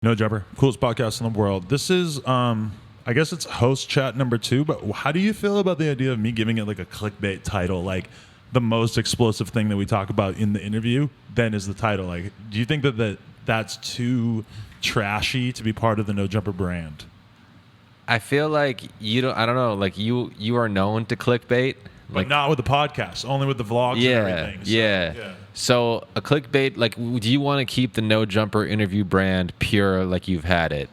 No Jumper, coolest podcast in the world. This is, I guess it's host chat number 2, but how do you feel about the idea of me giving it like a clickbait title, like the most explosive thing that we talk about in the interview, then is the title? Like, do you think that's too trashy to be part of the No Jumper brand? I feel like I don't know, like you are known to clickbait. But not with the podcast, only with the vlogs and everything. So, yeah. So a clickbait, like, do you want to keep the No Jumper interview brand pure like you've had it?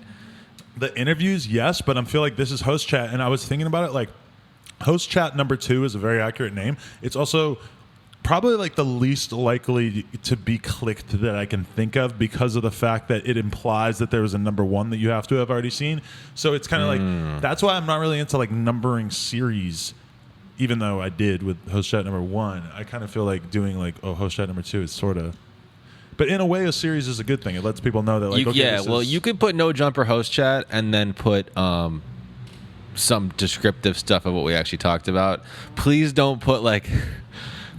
The interviews, yes, but I feel like this is host chat, and I was thinking about it, like, host chat number 2 is a very accurate name. It's also probably like the least likely to be clicked that I can think of because of the fact that it implies that there was a number 1 that you have to have already seen. So it's kind of like, that's why I'm not really into like numbering series. Even though I did with host chat number 1, I kind of feel like doing like, host chat number 2 is sort of, but in a way, a series is a good thing. It lets people know that, like, you could put No Jumper host chat and then put some descriptive stuff of what we actually talked about. Please don't put like,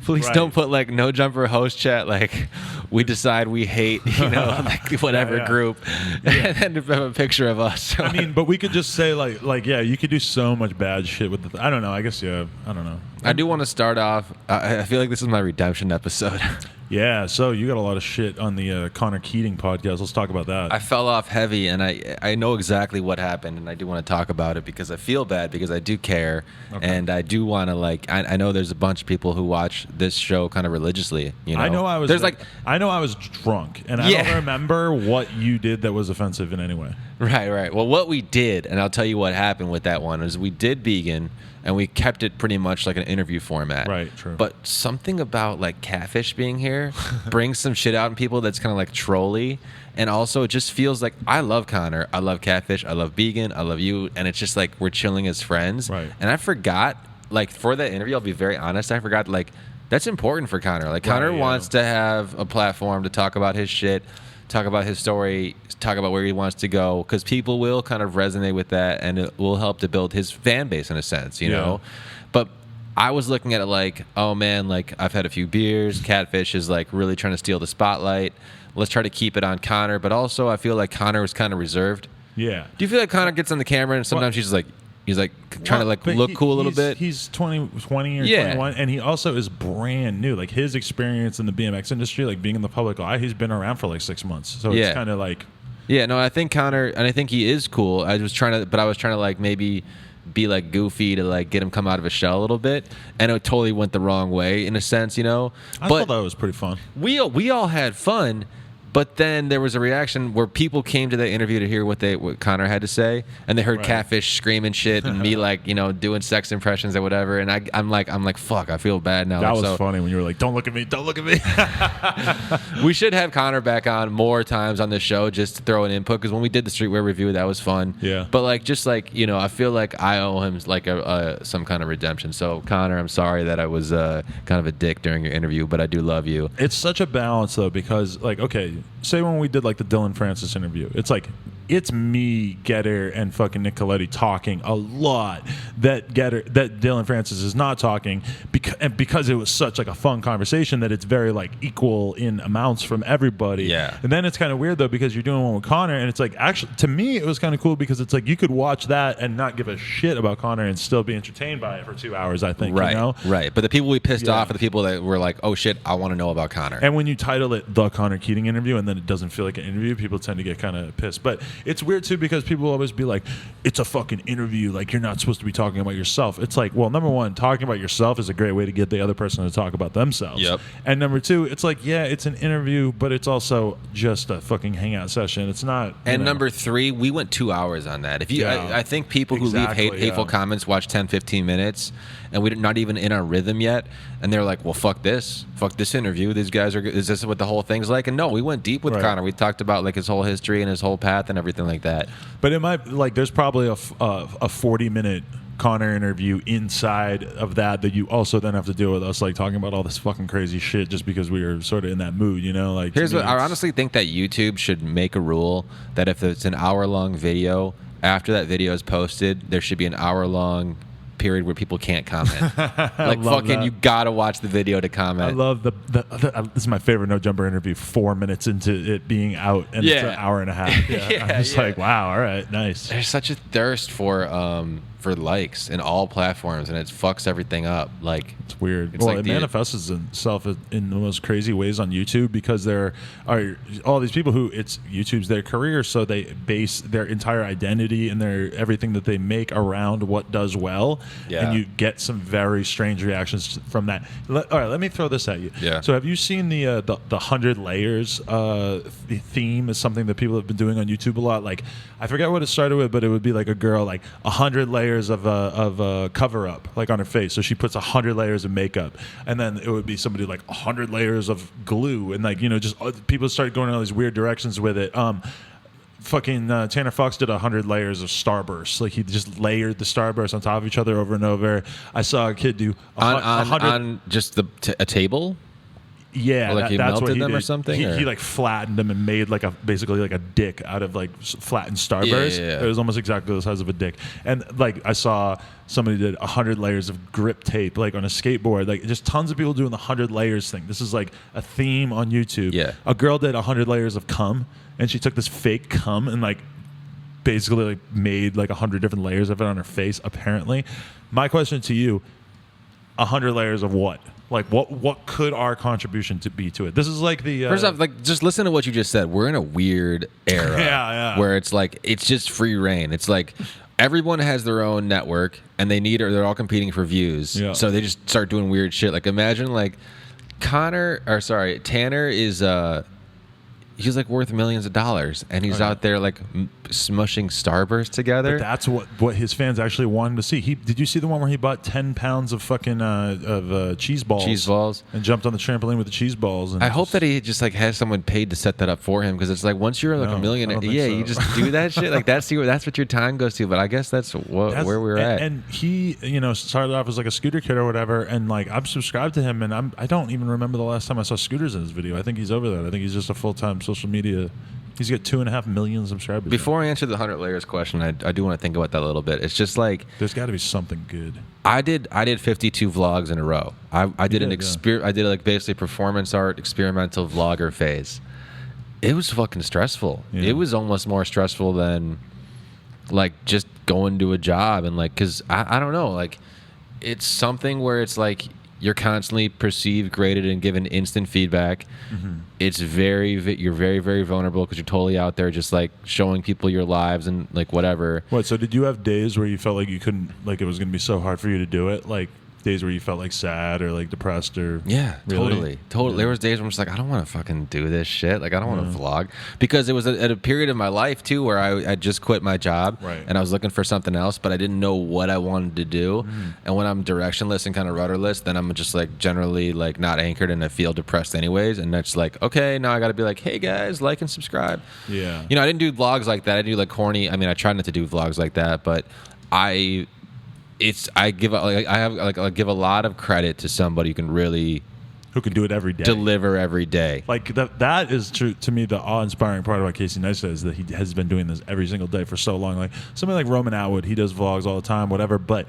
don't put like No Jumper host chat like we decide we hate, like whatever group, and then have a picture of us. I mean, but we could just say like you could do so much bad shit with I don't know. I guess I don't know. I do want to start off. I feel like this is my redemption episode. Yeah, so you got a lot of shit on the Connor Keating podcast. Let's talk about that. I fell off heavy, and I know exactly what happened, and I do want to talk about it because I feel bad, because I do care, and I do want to, like, I know there's a bunch of people who watch this show kind of religiously. I know I was drunk, and I don't remember what you did that was offensive in any way. Right. Well, what we did, and I'll tell you what happened with that one, is we did vegan, and we kept it pretty much like an interview format. Right, true. But something about like Catfish being here brings some shit out in people that's kind of like trolly. And also it just feels like I love Connor, I love Catfish, I love Vegan, I love you. And it's just like we're chilling as friends. Right. And I forgot, like, for that interview, I'll be very honest, I forgot, like, that's important for Connor. Like, Connor wants to have a platform to talk about his shit, talk about his story, talk about where he wants to go, because people will kind of resonate with that, and it will help to build his fan base in a sense, you know? But I was looking at it like, oh man, like, I've had a few beers, Catfish is like really trying to steal the spotlight, let's try to keep it on Connor, but also I feel like Connor was kind of reserved. Yeah. Do you feel like Connor gets on the camera and sometimes he's like trying to like look cool a little bit? He's 20 or 21, and he also is brand new. Like, his experience in the BMX industry, like being in the public eye, he's been around for like 6 months. So it's kind of like... Yeah, no, I think Connor, and I think he is cool. I was trying to like maybe be like goofy to like get him come out of his shell a little bit, and it totally went the wrong way in a sense, I thought that was pretty fun. We all had fun. But then there was a reaction where people came to the interview to hear what Connor had to say, and they heard Catfish screaming shit and me like doing sex impressions or whatever, and I'm like fuck, I feel bad now. That was funny when you were like, don't look at me, don't look at me. We should have Connor back on more times on the show just to throw an input, because when we did the streetwear review, that was fun. Yeah. But like I feel like I owe him like some kind of redemption. So Connor, I'm sorry that I was kind of a dick during your interview, but I do love you. It's such a balance though, because like, okay, say when we did like the Dylan Francis interview, it's like it's me, Getter, and fucking Nick Coletti talking a lot that Dylan Francis is not talking, because it was such like a fun conversation that it's very like equal in amounts from everybody. Yeah. And then it's kind of weird though, because you're doing one with Connor, and it's like, actually to me it was kind of cool, because it's like you could watch that and not give a shit about Connor and still be entertained by it for 2 hours, I think. Right. Right. But the people we pissed off are the people that were like, oh shit, I want to know about Connor. And when you title it The Connor Keating Interview and then it doesn't feel like an interview, people tend to get kind of pissed. But it's weird too, because people will always be like, it's a fucking interview, like you're not supposed to be talking about yourself. It's like, well, number one, talking about yourself is a great way to get the other person to talk about themselves. Yep. And number two, it's like, yeah, it's an interview, but it's also just a fucking hangout session. It's not. And number three, we went 2 hours on that. If you, I think people who leave hateful comments watch 10, 15 minutes, and we're not even in our rhythm yet, and they're like, well, fuck this interview. These guys is this what the whole thing's like? And no, we went deep with Connor. We talked about like his whole history and his whole path and everything like that. But it might, like, there's probably a 40-minute Connor interview inside of that you also then have to deal with us like talking about all this fucking crazy shit just because we were sort of in that mood, like. Here's what I honestly think, that YouTube should make a rule that if it's an hour-long video, after that video is posted, there should be an hour-long period where people can't comment. Like fucking, that. you gotta watch the video to comment. I love this is my favorite No Jumper interview. 4 minutes into it being out, and it's an hour and a half. Yeah, I'm just like, wow, all right, nice. There's such a thirst for likes in all platforms, and it fucks everything up. Like, it's weird. It's well, like it manifests itself in the most crazy ways on YouTube, because there are all these people who YouTube's their career, so they base their entire identity and their everything that they make around what does well. Yeah. And you get some very strange reactions from that. All right, let me throw this at you. Yeah. So have you seen the 100 layers theme? Is something that people have been doing on YouTube a lot. Like, I forget what it started with, but it would be like a girl, like 100 layers of cover up, like on her face. So she puts 100 layers of makeup, and then it would be somebody like 100 layers of glue, and like, just people started going in all these weird directions with it. Fucking Tanner Fox did 100 layers of Starburst. Like, he just layered the Starburst on top of each other over and over. I saw a kid do 100 on just a table. Yeah, or like he that's melted what he them did. or something. He like flattened them and made like basically like a dick out of like flattened Starburst. Yeah. It was almost exactly the size of a dick. And like, I saw somebody did 100 layers of grip tape, like on a skateboard. Like, just tons of people doing the 100 layers thing. This is like a theme on YouTube. Yeah. A girl did 100 layers of cum, and she took this fake cum and like basically like made like 100 different layers of it on her face, apparently. My question to you: 100 layers of what? Like, what could our contribution be to it? This is like the first off, like, just listen to what you just said. We're in a weird era, where it's like it's just free reign. It's like everyone has their own network, and they're all competing for views. Yeah. So they just start doing weird shit. Like, imagine like Tanner is he's like worth millions of dollars, and he's out there like smushing Starburst together. But that's what his fans actually wanted to see. Did you see the one where he bought 10 pounds of fucking cheese balls? And jumped on the trampoline with the cheese balls. And I hope that he just like has someone paid to set that up for him, because it's like once you're like a millionaire, you just do that shit. Like, that's what your time goes to. But I guess that's where we're at. And he, started off as like a scooter kid or whatever, and like, I'm subscribed to him, and I don't even remember the last time I saw Scooters in his video. I think he's over that. I think he's just a full-time social media. He's got 2.5 million subscribers. Before I answer the 100 layers question, I do want to think about that a little bit. It's just like, there's got to be something good. I did 52 vlogs in a row. I did like basically performance art experimental vlogger phase. It was fucking stressful. Yeah. It was almost more stressful than like just going to a job, and like, because I don't know, like, it's something where it's like you're constantly perceived, graded, and given instant feedback. Mm-hmm. It's you're very, very vulnerable, because you're totally out there just like showing people your lives and like whatever. What? So did you have days where you felt like you couldn't, like it was going to be so hard for you to do it? Like days where you felt like sad or like depressed or yeah, really? totally. Yeah. There was days where I'm just like, I don't want to fucking do this shit. Like, I don't want to vlog, because it was at a period of my life too where I just quit my job, right, and I was looking for something else, but I didn't know what I wanted to do. And when I'm directionless and kind of rudderless, then I'm just like generally like not anchored, and I feel depressed anyways. And that's like, okay, now I got to be like, hey guys, like and subscribe. Yeah. I didn't do vlogs like that. I do like corny. I mean, I try not to do vlogs like that, but I give a lot of credit to somebody who can really do it every day, deliver every day. Like that is true to me. The awe-inspiring part about Casey Neistat is that he has been doing this every single day for so long. Like somebody like Roman Atwood, he does vlogs all the time, whatever, but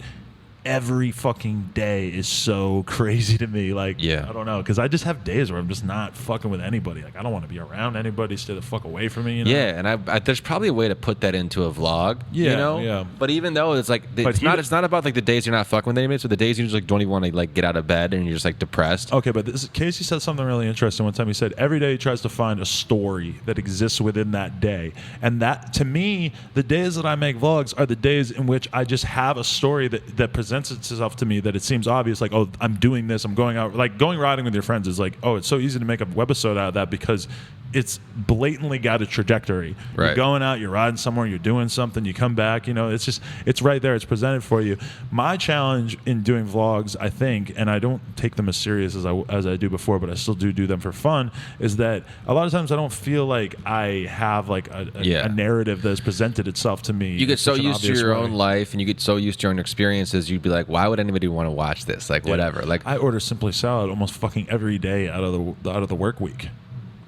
every fucking day is so crazy to me. Like, yeah. I don't know, because I just have days where I'm just not fucking with anybody. Like, I don't want to be around anybody. Stay the fuck away from me. Yeah, and I there's probably a way to put that into a vlog. Yeah, yeah. But even though it's like it's not about like the days you're not fucking with anybody. So the days you just like don't even want to like get out of bed and you're just like depressed. Okay, but Casey said something really interesting one time. He said every day he tries to find a story that exists within that day, and that to me, the days that I make vlogs are the days in which I just have a story that presents itself to me, that it seems obvious, like, oh, I'm doing this, I'm going out, like going riding with your friends is like, oh, it's so easy to make a webisode out of that because it's blatantly got a trajectory. Right. You're going out, you're riding somewhere, you're doing something, you come back, it's right there, it's presented for you. My challenge in doing vlogs, I think, and I don't take them as serious as I do before, but I still do them for fun, is that a lot of times I don't feel like I have like a narrative that has presented itself to me. You get so used to your own life, and you get so used to your own experiences, you'd be like, why would anybody want to watch this? Like, whatever. Like, I order Simply Salad almost fucking every day out of the work week.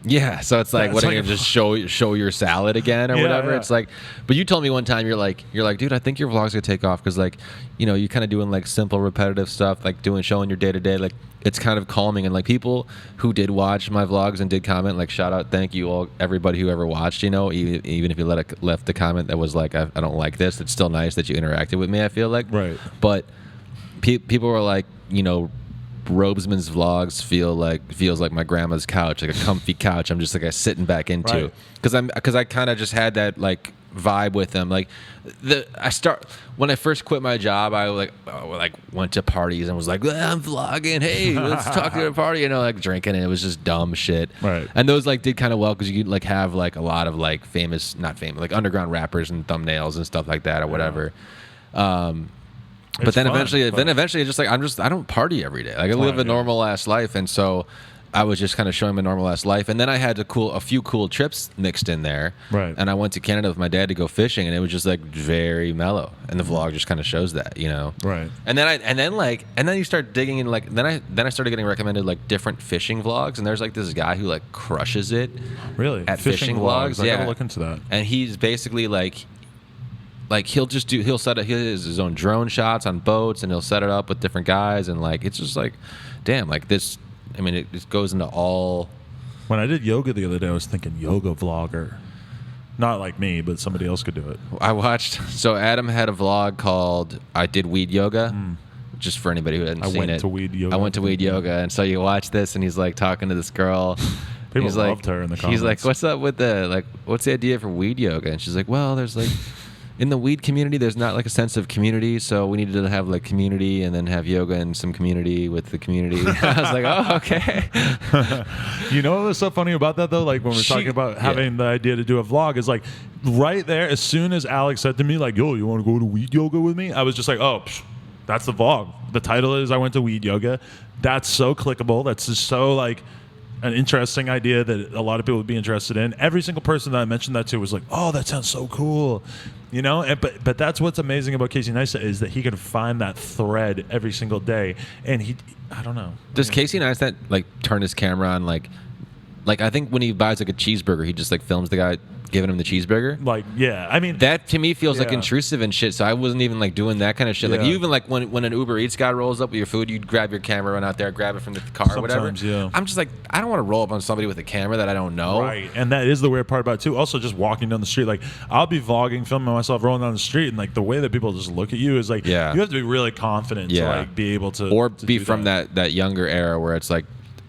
Yeah, so it's like, Yeah, what it's are you like- gonna just show your salad again or Yeah, whatever? yeah. It's like, but you told me one time you're like, dude, I think your vlog's gonna take off because like, you're kind of doing like simple, repetitive stuff, like showing your day to day, like it's kind of calming, and like people who did watch my vlogs and did comment, like shout out, thank you all, everybody who ever watched, even if you left the comment that was like, I don't like this, it's still nice that you interacted with me. I feel like, Right. but people were like, Robesman's vlogs feels like my grandma's couch, like a comfy couch. I'm just like sitting back into, because I kind of just had that like vibe with them. Like when I first quit my job, I went to parties and was like, I'm vlogging. Hey, let's talk at a party, like drinking, and it was just dumb shit. Right. And those like did kind of well because you could like have like a lot of like not famous, like underground rappers and thumbnails and stuff like that or whatever. But then eventually, it's just like I don't party every day. Like I live a normal ass life, and so I was just kind of showing my normal ass life. And then I had a few cool trips mixed in there. Right. And I went to Canada with my dad to go fishing, and it was just like very mellow. And the vlog just kind of shows that, Right. And then you start digging in like then I started getting recommended like different fishing vlogs, and there's like this guy who like crushes it. Really? At fishing vlogs. I Yeah. gotta look into that. And he's basically like he'll set up his own drone shots on boats, and he'll set it up with different guys, and like it's just like, damn, like this. I mean, it just goes into all. When I did yoga the other day, I was thinking yoga vlogger. Not like me, but somebody else could do it. I watched. So Adam had a vlog called "I Did Weed Yoga." Just for anybody who hadn't seen it, I went to weed yoga, and so you watch this, and he's like talking to this girl. People he's loved like, her in the comments. He's like, "What's up with what's the idea for weed yoga?" And she's like, "Well, there's like." In the weed community, there's not like a sense of community, so we needed to have like community and then have yoga and some community with the community. I was like, oh, okay. You know what was so funny about that though? Like when we're talking about having the idea to do a vlog, is like right there, as soon as Alex said to me, like, yo, you want to go to weed yoga with me? I was just like, oh, that's the vlog. The title is I went to weed yoga. That's so clickable. That's just so like an interesting idea that a lot of people would be interested in. Every single person that I mentioned that to was like, oh, that sounds so cool. But that's what's amazing about Casey Neistat is that he can find that thread every single day, and I don't know. Does Casey Neistat like turn his camera on like I think when he buys like a cheeseburger, he just like films the guy giving him the cheeseburger? Like, yeah, I mean, that to me feels like yeah. intrusive and shit. So I wasn't even like doing that kind of shit. Like Yeah. you even like when an Uber Eats guy rolls up with your food, you'd grab your camera, run out there, grab it from the car or whatever. Sometimes, yeah. I'm just like, I don't want to roll up on somebody with a camera that I don't know. Right, and that is the weird part about it too. Also, just walking down the street, like I'll be vlogging, filming myself rolling down the street, and like the way that people just look at you is like, Yeah. you have to be really confident to like be able to, or to be do from that younger era where it's like,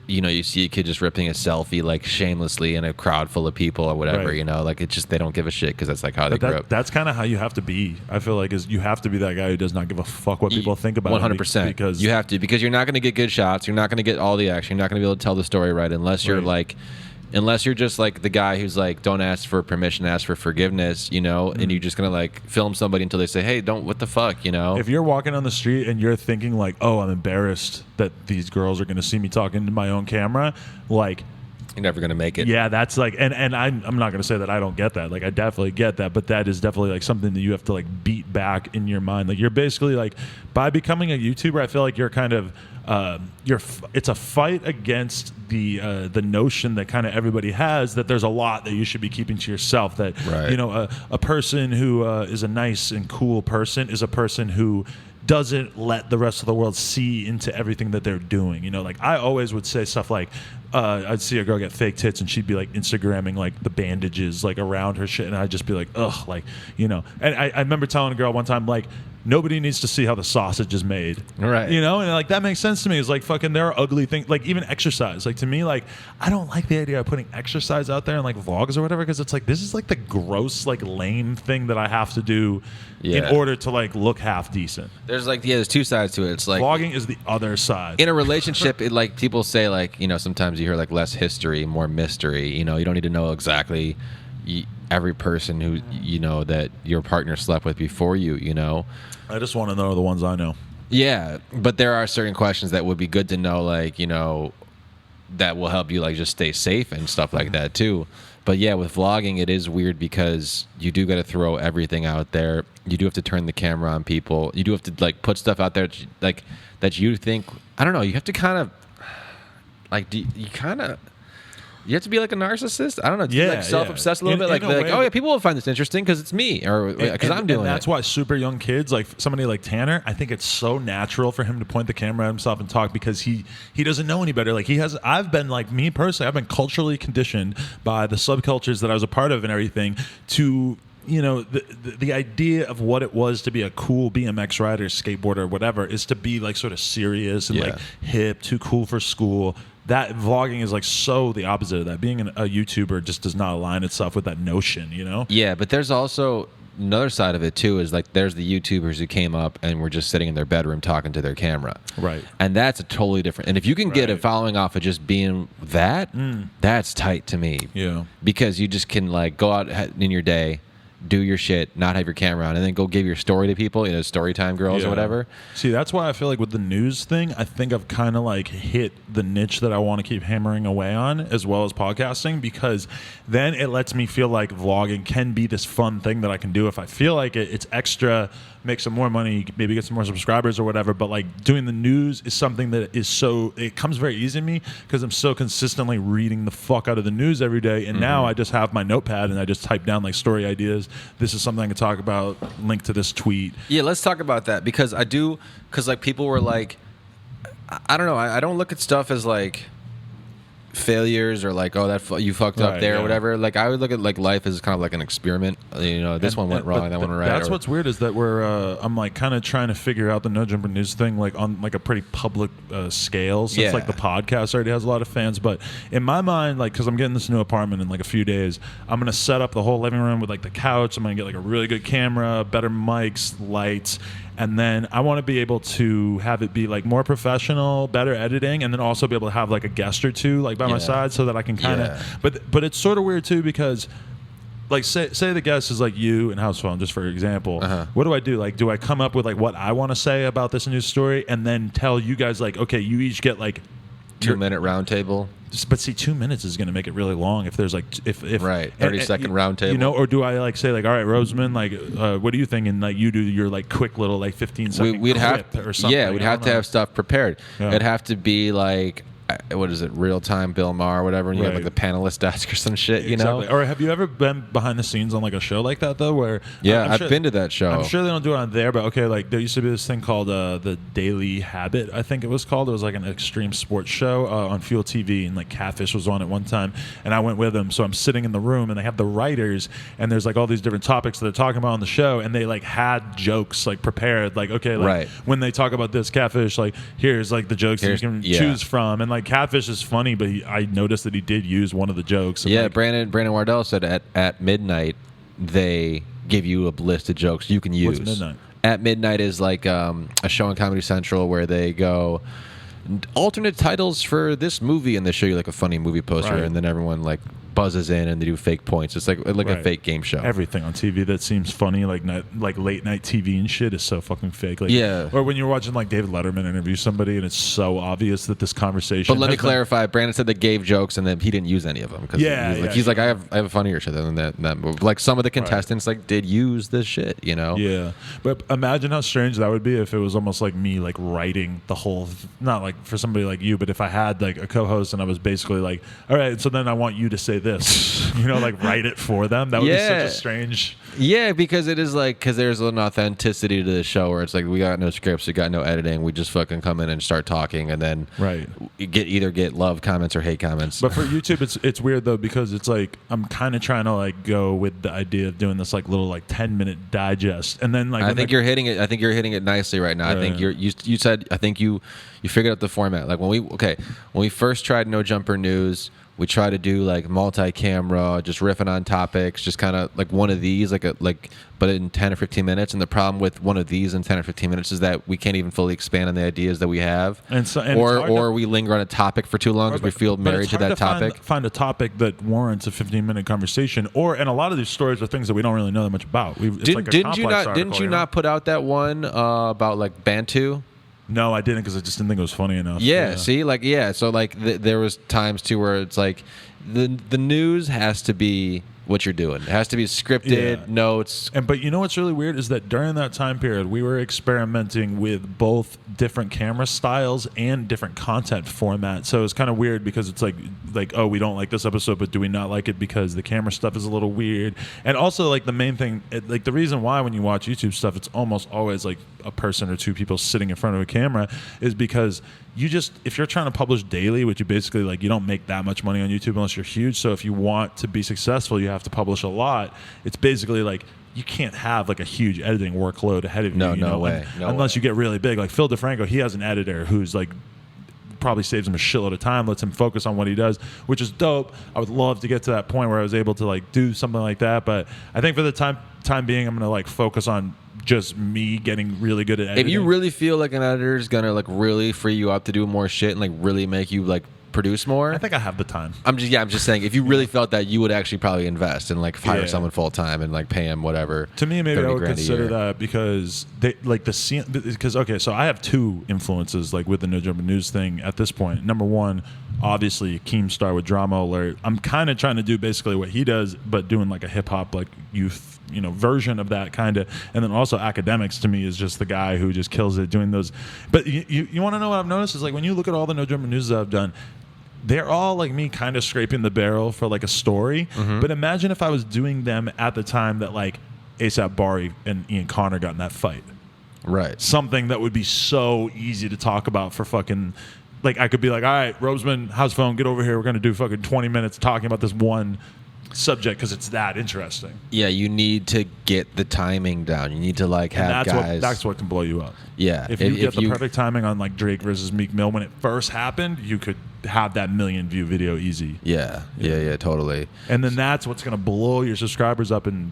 you see a kid just ripping a selfie like shamelessly in a crowd full of people or whatever, Right. like it's just they don't give a shit because that's like how they grew up. That's kind of how you have to be. I feel like is you have to be that guy who does not give a fuck what people think about 100%. because you have to, because you're not going to get good shots. You're not going to get all the action. You're not going to be able to tell the story right unless you're Right. unless you're just like the guy who's like, don't ask for permission, ask for forgiveness, and you're just going to like film somebody until they say, hey, don't, what the fuck, If you're walking on the street and you're thinking like, oh, I'm embarrassed that these girls are going to see me talking to my own camera, like, you're never going to make it. yeah, that's like, and I'm not going to say that I don't get that. Like, I definitely get that, but that is definitely like something that you have to like beat back in your mind. Like, you're basically like, by becoming a YouTuber, I feel like you're kind of, it's a fight against the notion that kind of everybody has that there's a lot that you should be keeping to yourself. That Right. A person who is a nice and cool person is a person who doesn't let the rest of the world see into everything that they're doing. Like I always would say stuff like, I'd see a girl get fake tits and she'd be like Instagramming like the bandages like around her shit, and I'd just be like, ugh, like, And I remember telling a girl one time, like, nobody needs to see how the sausage is made. Right. And like that makes sense to me. It's like fucking there are ugly things, like even exercise. Like to me, like I don't like the idea of putting exercise out there in like vlogs or whatever, because it's like this is like the gross, like lame thing that I have to do in order to like look half decent. There's two sides to it. It's like Vlogging is the other side. in a relationship, it like people say like, sometimes you hear like less history, more mystery. You don't need to know exactly every person who that your partner slept with before you. I just want to know the ones I know. Yeah, but there are certain questions that would be good to know, like that will help you like just stay safe and stuff like that too. But yeah, with vlogging, it is weird because you do got to throw everything out there. You do have to turn the camera on people. You do have to like put stuff out there that you think, I don't know. You have to kind of like you kind of. You have to be like a narcissist. I don't know. Yeah, like self-obsessed a little bit. Like, oh yeah, people will find this interesting because it's me, or because I'm doing it. That's why super young kids, like somebody like Tanner, I think it's so natural for him to point the camera at himself and talk because he doesn't know any better. Like I've been like me personally. I've been culturally conditioned by the subcultures that I was a part of and everything to. The idea of what it was to be a cool BMX rider, skateboarder, whatever, is to be like sort of serious and like hip, too cool for school. That vlogging is like so the opposite of that. Being a YouTuber just does not align itself with that notion, Yeah, but there's also another side of it too. Is like there's the YouTubers who came up and were just sitting in their bedroom talking to their camera, right? And that's a totally different. And if you can get a following off of just being that, that's tight to me. Yeah, because you just can like go out in your day, do your shit, not have your camera on, and then go give your story to people, story time girls or whatever. See, that's why I feel like with the news thing, I think I've kind of like hit the niche that I want to keep hammering away on, as well as podcasting, because then it lets me feel like vlogging can be this fun thing that I can do if I feel like it. It's extra, make some more money, maybe get some more subscribers or whatever. But like doing the news is something that is it comes very easy to me because I'm so consistently reading the fuck out of the news every day. And now I just have my notepad and I just type down like story ideas. This is something I can talk about, link to this tweet. Yeah, let's talk about that because like people were like, I don't know, I don't look at stuff as like failures or like, oh, you fucked up there or whatever. Like I would look at like life as kind of like an experiment. This one went wrong, that one went right. That's what's weird is that I'm like kind of trying to figure out the No Jumper News thing like on like a pretty public scale since like the podcast already has a lot of fans. But in my mind, like because I'm getting this new apartment in like a few days, I'm gonna set up the whole living room with like the couch. I'm gonna get like a really good camera, better mics, lights. And then I want to be able to have it be like more professional, better editing, and then also be able to have like a guest or two like by my side so that I can kind of. But it's sort of weird too because, like, say the guest is like you and House Phone, just for example. What do I do? Like, do I come up with like what I want to say about this news story and then tell you guys like, okay, you each get like 2-minute round table? But see, 2 minutes is going to make it really long if there's like if 30-second round table. Or do I like say like, all right, Robesman, like what do you think? And like you do your like quick little like 15-second clip or something. Yeah, we'd have to have stuff prepared. It'd have to be like, what is it, real time Bill Maher or whatever, and you have like the panelist desk or some shit, Exactly. Or have you ever been behind the scenes on like a show like that though, where I've been to that show. I'm sure they don't do it on there, but okay, like there used to be this thing called the Daily Habit, I think it was called. It was like an extreme sports show on Fuel TV, and like Catfish was on at one time, and I went with them. So I'm sitting in the room, and they have the writers, and there's like all these different topics that they're talking about on the show, and they like had jokes like prepared, like okay, like when they talk about this Catfish, like here's like the jokes that you can choose from, and like Catfish is funny, but I noticed that he did use one of the jokes. Yeah, like, Brandon Wardell said at midnight they give you a list of jokes you can use. What's midnight? At midnight is like a show on Comedy Central where they go alternate titles for this movie, and they show you like a funny movie poster, and then everyone like buzzes in and they do fake points. It's like a fake game show. Everything on TV that seems funny, like late night TV and shit, is so fucking fake. Like, or when you're watching like David Letterman interview somebody and it's so obvious that this conversation. But let me clarify. Brandon said they gave jokes and then he didn't use any of them. He's like I have a funnier shit than that movie. Like some of the contestants like did use this shit. Yeah, but imagine how strange that would be if it was almost like me like writing the whole. Not like for somebody like you, but if I had like a co-host and I was basically like, all right, so then I want you to say this, like write it for them. That would be such a strange. Yeah, because it is like, because there's an authenticity to the show where it's like we got no scripts, we got no editing, we just fucking come in and start talking, and then either get love comments or hate comments. But for YouTube, it's weird though, because it's like I'm kind of trying to like go with the idea of doing this like little like 10-minute digest, and then like I think you're hitting it. I think you're hitting it nicely right now. I think you said I think you figured out the format. Like when we first tried No Jumper News, we try to do like multi-camera, just riffing on topics, just kind of like one of these, but in 10 or 15 minutes. And the problem with one of these in 10 or 15 minutes is that we can't even fully expand on the ideas that we have, or we linger on a topic for too long because we feel married to that topic. Find a topic that warrants a 15-minute conversation, and a lot of these stories are things that we don't really know that much about. Didn't you not put out that one about like Bantu? No, I didn't, because I just didn't think it was funny enough. Yeah. See, so there was times too where it's like the news has to be what you're doing. It has to be scripted, notes. But you know what's really weird is that during that time period, we were experimenting with both different camera styles and different content formats. So it's kind of weird because it's like, oh, we don't like this episode, but do we not like it because the camera stuff is a little weird? And also, like, the main thing, like, the reason why when you watch YouTube stuff, it's almost always like a person or two people sitting in front of a camera is because you just, if you're trying to publish daily, which you basically, like, you don't make that much money on YouTube unless you're huge. So if you want to be successful, you have to publish a lot. It's basically like you can't have like a huge editing workload ahead of you. No way. Unless you get really big. Like Phil DeFranco, he has an editor who's like probably saves him a shitload of time, lets him focus on what he does, which is dope. I would love to get to that point where I was able to like do something like that. But I think for the time being, I'm gonna like focus on just me getting really good at editing. If you really feel like an editor is gonna like really free you up to do more shit and like really make you like produce more, I think I have the time. I'm just saying, if you really felt that, you would actually probably invest and like hire someone full time and like pay him whatever. To me, maybe I would consider that because they like the scene. Because okay, so I have two influences like with the No Jumper News thing at this point. Number one, obviously Keemstar with Drama Alert. I'm kind of trying to do basically what he does, but doing like a hip hop like youth, version of that kind of. And then also Academics to me is just the guy who just kills it doing those. But you want to know what I've noticed is like when you look at all the No Jumper News that I've done, they're all like me kind of scraping the barrel for like a story. But imagine if I was doing them at the time that like ASAP Bari and Ian Connor got in that fight. Right. Something that would be so easy to talk about for fucking, like I could be like, all right, Robesman, house phone, get over here. We're going to do fucking 20 minutes talking about this one subject because it's that interesting. Yeah, you need to get the timing down. You need to like have guys. That's what can blow you up. Yeah. If you get the perfect timing on like Drake versus Meek Mill when it first happened, you could have that 1 million view video easy. Yeah, totally. And then that's what's going to blow your subscribers up and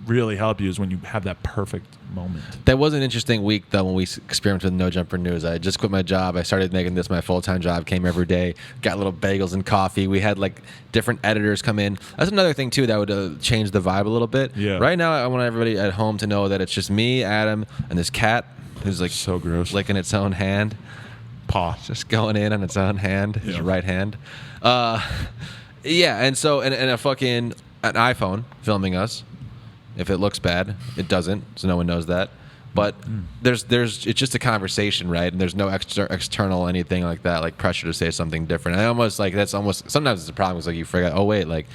really help you is when you have that perfect moment. That was an interesting week though when we experimented with No Jumper News. I just quit my job. I started making this my full-time job. Came every day. Got little bagels and coffee. We had like different editors come in. That's another thing too that would change the vibe a little bit. Yeah. Right now I want everybody at home to know that it's just me, Adam, and this cat who's like so gross, licking its own hand. Paw. Just going in on its own hand, his right hand. And so and a fucking an iPhone filming us. If it looks bad, it doesn't, so no one knows that. But there's it's just a conversation, right? And there's no external anything like that, like pressure to say something different. I almost like that's almost sometimes it's a problem. It's like you forget. Oh wait, like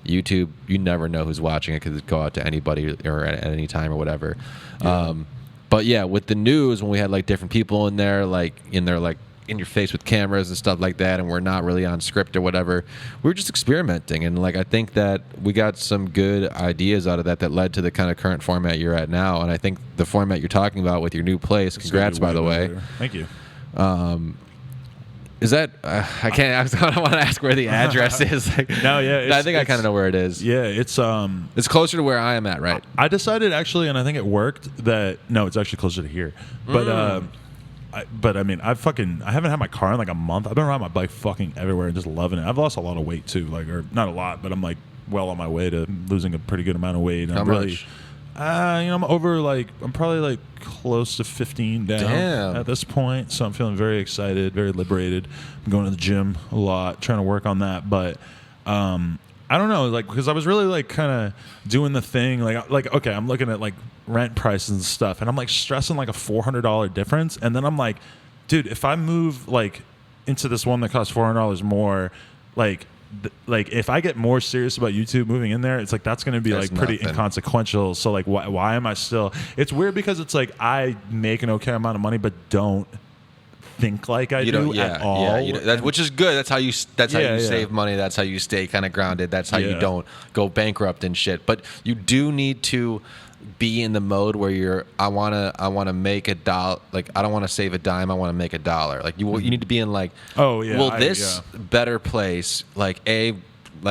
YouTube, you never know who's watching it because it go out to anybody or at any time or whatever. Yeah. But yeah, with the news, when we had like different people in there, like in your face with cameras and stuff like that, and we're not really on script or whatever, we were just experimenting. And like I think that we got some good ideas out of that led to the kind of current format you're at now. And I think the format you're talking about with your new place, congrats by the way. Thank you. Is that I can't. I don't want to ask where the address is. Like, no, yeah. I think I kind of know where it is. Yeah, it's closer to where I am at, right? I decided actually, and I think it worked. That no, it's actually closer to here. But I mean, I haven't had my car in like a month. I've been riding my bike fucking everywhere and just loving it. I've lost a lot of weight too, like, or not a lot, but I'm like well on my way to losing a pretty good amount of weight. How much? I'm over like I'm probably like close to 15 down at this point. So I'm feeling very excited, very liberated. I'm going to the gym a lot, trying to work on that, but I don't know, like, because I was really like kind of doing the thing, like okay, I'm looking at like rent prices and stuff, and I'm like stressing like a $400 difference, and then I'm like, dude, if I move like into this one that costs $400 more, like if I get more serious about YouTube moving in there, it's like that's going to be like pretty inconsequential. So like why am I still? It's weird because it's like I make an okay amount of money, but don't think like I do at all. Yeah, which is good. That's how you save money. That's how you stay kind of grounded. That's how you don't go bankrupt and shit. But you do need to be in the mode where I want to make $1. Like I don't want to save a dime. I want to make $1. Like you need to be in like, this better place, like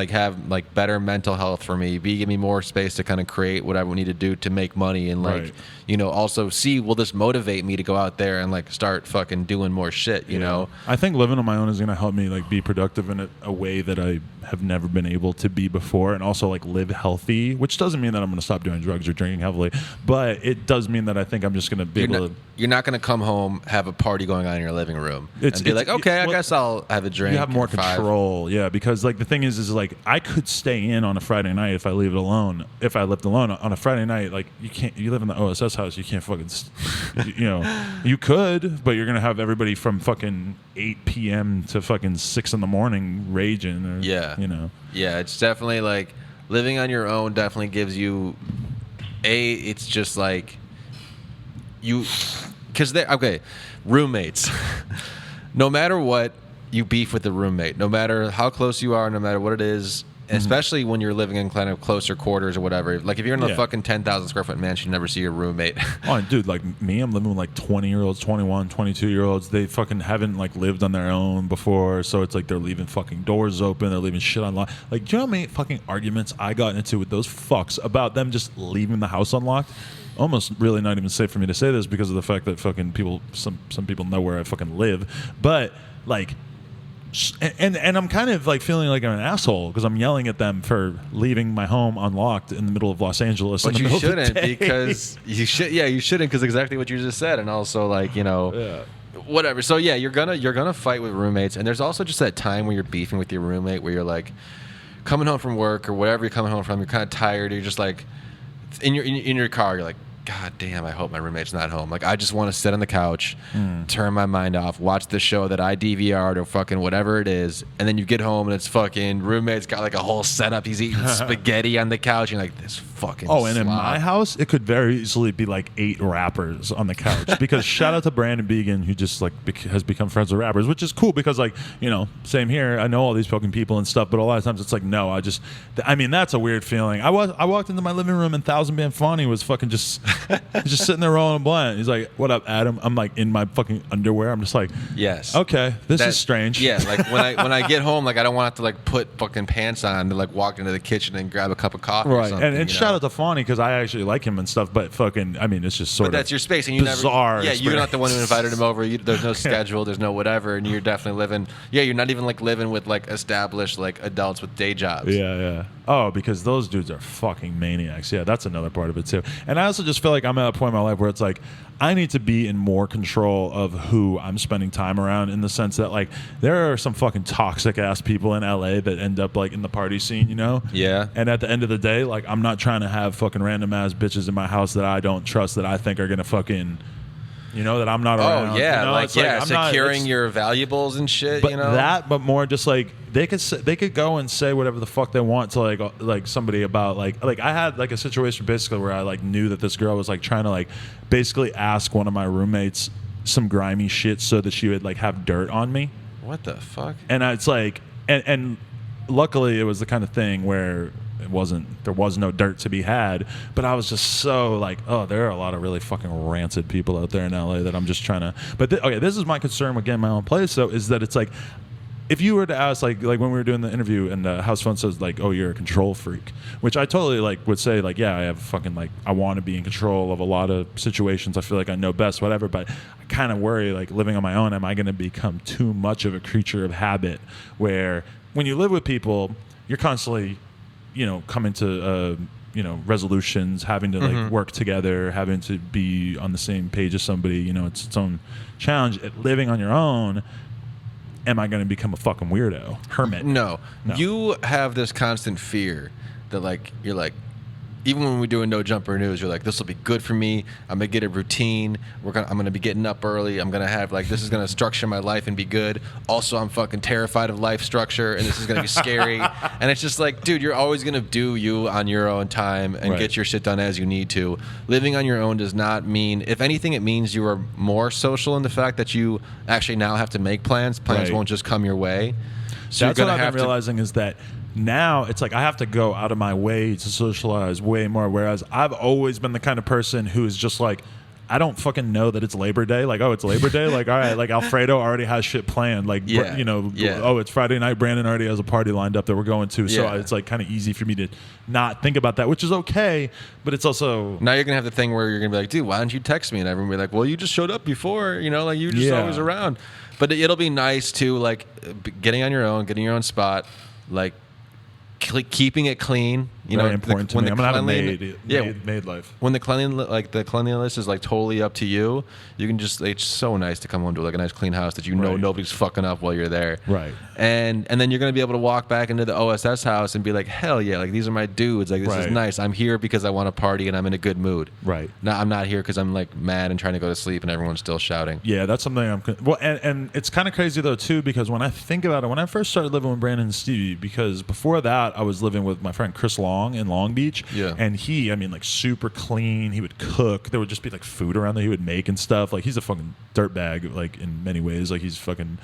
have like better mental health for me. B, give me more space to kind of create what I would need to do to make money, and like also C, will this motivate me to go out there and like start fucking doing more shit, you know? I think living on my own is going to help me like be productive in a way that I have never been able to be before, and also like live healthy, which doesn't mean that I'm going to stop doing drugs or drinking heavily, but it does mean that I think I'm just going to be able to. You're not going to come home, have a party going on in your living room and be like, okay, I guess I'll have a drink. You have more control, because like the thing is like I could stay in on a Friday night if I leave it alone. If I lived alone on a Friday night, like you can't. You live in the OSS house, you can't fucking. You could, but you're gonna have everybody from fucking 8 p.m. to fucking 6 in the morning raging. Or, Yeah, it's definitely like living on your own. Definitely gives you it's just like because roommates. No matter what, you beef with the roommate. No matter how close you are, no matter what it is, especially when you're living in kind of closer quarters or whatever. Like if you're in a fucking 10,000 square foot mansion, you never see your roommate. Oh, dude, like me, I'm living with like 20-year-olds, 21, 22-year-olds. They fucking haven't like lived on their own before, so it's like they're leaving fucking doors open, they're leaving shit unlocked. Like, do you know how many fucking arguments I got into with those fucks about them just leaving the house unlocked? Almost really not even safe for me to say this because of the fact that fucking people, some people know where I fucking live, but like. And I'm kind of like feeling like I'm an asshole because I'm yelling at them for leaving my home unlocked in the middle of Los Angeles. But you shouldn't because you shouldn't because exactly what you just said, and also like whatever. So yeah, you're gonna fight with roommates, and there's also just that time where you're beefing with your roommate where you're like coming home from work or whatever you're coming home from, you're kind of tired, you're just like in your car, you're like, God damn, I hope my roommate's not home. Like, I just want to sit on the couch, turn my mind off, watch the show that I DVR'd or fucking whatever it is. And then you get home and it's fucking roommate's got like a whole setup. He's eating spaghetti on the couch. You're like, this fucking and in my house, it could very easily be like 8 rappers on the couch. Because shout out to Brandon Began, who just like has become friends with rappers, which is cool because like, same here. I know all these fucking people and stuff, but a lot of times it's like, no, that's a weird feeling. I walked into my living room and Thousand Band Fawny was fucking just sitting there rolling a blunt. He's like, "What up, Adam?" I'm like in my fucking underwear. I'm just like, yes, okay, this is strange. Yeah, like when I get home, like I don't want to like put fucking pants on to like walk into the kitchen and grab a cup of coffee. Right, or something, and shout out to Fawny because I actually like him and stuff. But fucking, it's just sort of. But that's your space, and you bizarre. Never. Yeah, you're not the one who invited him over. There's no schedule. There's no whatever, and you're definitely living. Yeah, you're not even like living with like established like adults with day jobs. Yeah. Oh, because those dudes are fucking maniacs. Yeah, that's another part of it too. And I also just feel like I'm at a point in my life where it's like I need to be in more control of who I'm spending time around, in the sense that like there are some fucking toxic ass people in LA that end up like in the party scene, Yeah. And at the end of the day, like I'm not trying to have fucking random ass bitches in my house that I don't trust, that I think are gonna fucking that I'm not around. Oh yeah, securing your valuables and shit. But more just like they could go and say whatever the fuck they want to like somebody about like I had like a situation basically where I like knew that this girl was like trying to like basically ask one of my roommates some grimy shit so that she would like have dirt on me. What the fuck? And it's like and luckily it was the kind of thing where there was no dirt to be had, but I was just so like, oh, there are a lot of really fucking rancid people out there in LA that I'm just trying to. But this is my concern with getting my own place. So is that it's like, if you were to ask like when we were doing the interview and House Phone says like, oh, you're a control freak, which I totally like would say like, yeah, I have fucking like I want to be in control of a lot of situations. I feel like I know best, whatever. But I kind of worry like living on my own, am I going to become too much of a creature of habit where when you live with people, you're constantly coming to resolutions, having to like work together, having to be on the same page as somebody. It's its own challenge. Living on your own, am I going to become a fucking weirdo hermit? No. You have this constant fear that like you're like, even when we're doing No Jumper News, you're like, this will be good for me. I'm gonna get a routine. I'm gonna be getting up early. I'm gonna have like, this is gonna structure my life and be good. Also, I'm fucking terrified of life structure, and this is gonna be scary. And it's just like, dude, you're always gonna do you on your own time and get your shit done as you need to. Living on your own does not mean, if anything, it means you are more social in the fact that you actually now have to make plans. Plans won't just come your way. So that's what I've been realizing is that. Now it's like I have to go out of my way to socialize way more, whereas I've always been the kind of person who is just like, I don't fucking know that it's Labor Day. Like, oh, it's Labor Day. Like, all right, like Alfredo already has shit planned. Like, oh, it's Friday night. Brandon already has a party lined up that we're going to. So it's like kind of easy for me to not think about that, which is okay. But it's also now you're gonna have the thing where you're gonna be like, dude, why don't you text me? And everyone will be like, well, you just showed up before. Like you just always around. But it'll be nice to like getting on your own, getting your own spot, like keeping it clean, You Very know, important to me. I'm gonna have a maid life. When the cleanliness is like totally up to you, you can just, it's so nice to come home to like a nice clean house that you know nobody's fucking up while you're there. Right. And then you're gonna be able to walk back into the OSS house and be like, hell yeah, like these are my dudes. Like this is nice. I'm here because I want to party and I'm in a good mood. Right. Now I'm not here because I'm like mad and trying to go to sleep and everyone's still shouting. Yeah, that's something and it's kind of crazy though too, because when I think about it, when I first started living with Brandon and Stevie, because before that I was living with my friend Chris Long in Long Beach. Yeah. And he, I mean, like super clean. He would cook. There would just be like food around that he would make and stuff. Like he's a fucking dirtbag, like in many ways. Like he's fucking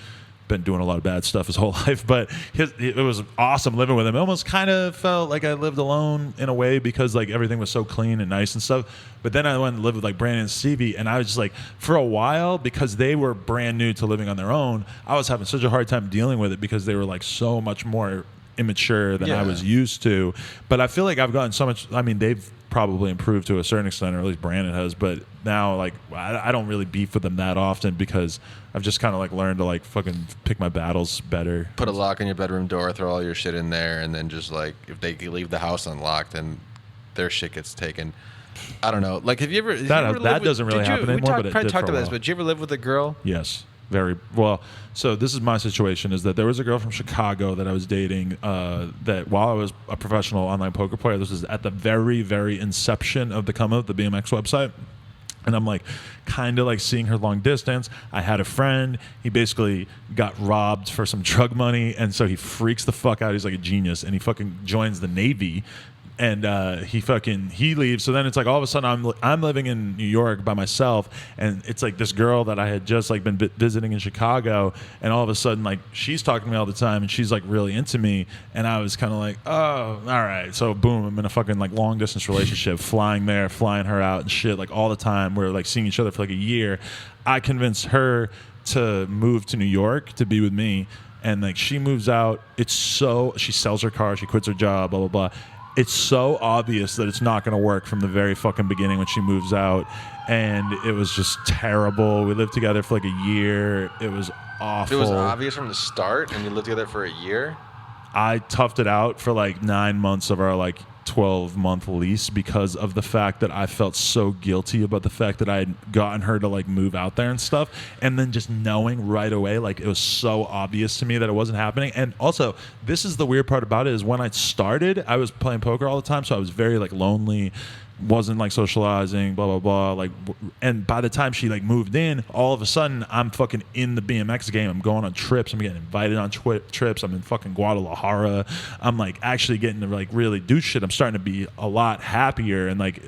been doing a lot of bad stuff his whole life. But it was awesome living with him. It almost kind of felt like I lived alone in a way because like everything was so clean and nice and stuff. But then I went and lived with like Brandon and Stevie, and I was just like, for a while, because they were brand new to living on their own, I was having such a hard time dealing with it because they were like so much more immature than I was used to. But I feel like I've gotten so much. I mean, they've probably improved to a certain extent, or at least Brandon has. But now, like, I don't really beef with them that often because I've just kind of like learned to like fucking pick my battles better. Put a lock on your bedroom door, throw all your shit in there, and then just like if they leave the house unlocked, then their shit gets taken. I don't know. Like, have you ever? That doesn't really happen anymore. But it did talked for a about this. while. But did you ever live with a girl? Yes. Very well. So this is my situation: is that there was a girl from Chicago that I was dating. That while I was a professional online poker player, this was at the very, very inception of the come of the BMX website. And I'm like, kind of like seeing her long distance. I had a friend. He basically got robbed for some drug money, and so he freaks the fuck out. He's like a genius, and he fucking joins the Navy. And he leaves. So then it's like all of a sudden I'm living in New York by myself, and it's like this girl that I had just like been visiting in Chicago, and all of a sudden like she's talking to me all the time, and she's like really into me, and I was kind of like, oh, all right. So boom, I'm in a fucking like long distance relationship, flying there, flying her out and shit like all the time. We're like seeing each other for like a year. I convinced her to move to New York to be with me, and like she moves out. She sells her car, she quits her job, blah blah blah. It's so obvious that it's not going to work from the very fucking beginning when she moves out. And it was just terrible. We lived together for like a year. It was awful. It was obvious from the start, and you lived together for a year? I toughed it out for like 9 months of our like 12-month lease because of the fact that I felt so guilty about the fact that I had gotten her to like move out there and stuff, and then just knowing right away, like it was so obvious to me that it wasn't happening. And also, this is the weird part about it, is when I started, I was playing poker all the time, so I was very like lonely, wasn't like socializing, blah blah blah, like. And by the time she like moved in, all of a sudden I'm fucking in the BMX game. I'm going on trips. I'm getting invited on trips. I'm in fucking Guadalajara. I'm like actually getting to like really do shit. I'm starting to be a lot happier, and like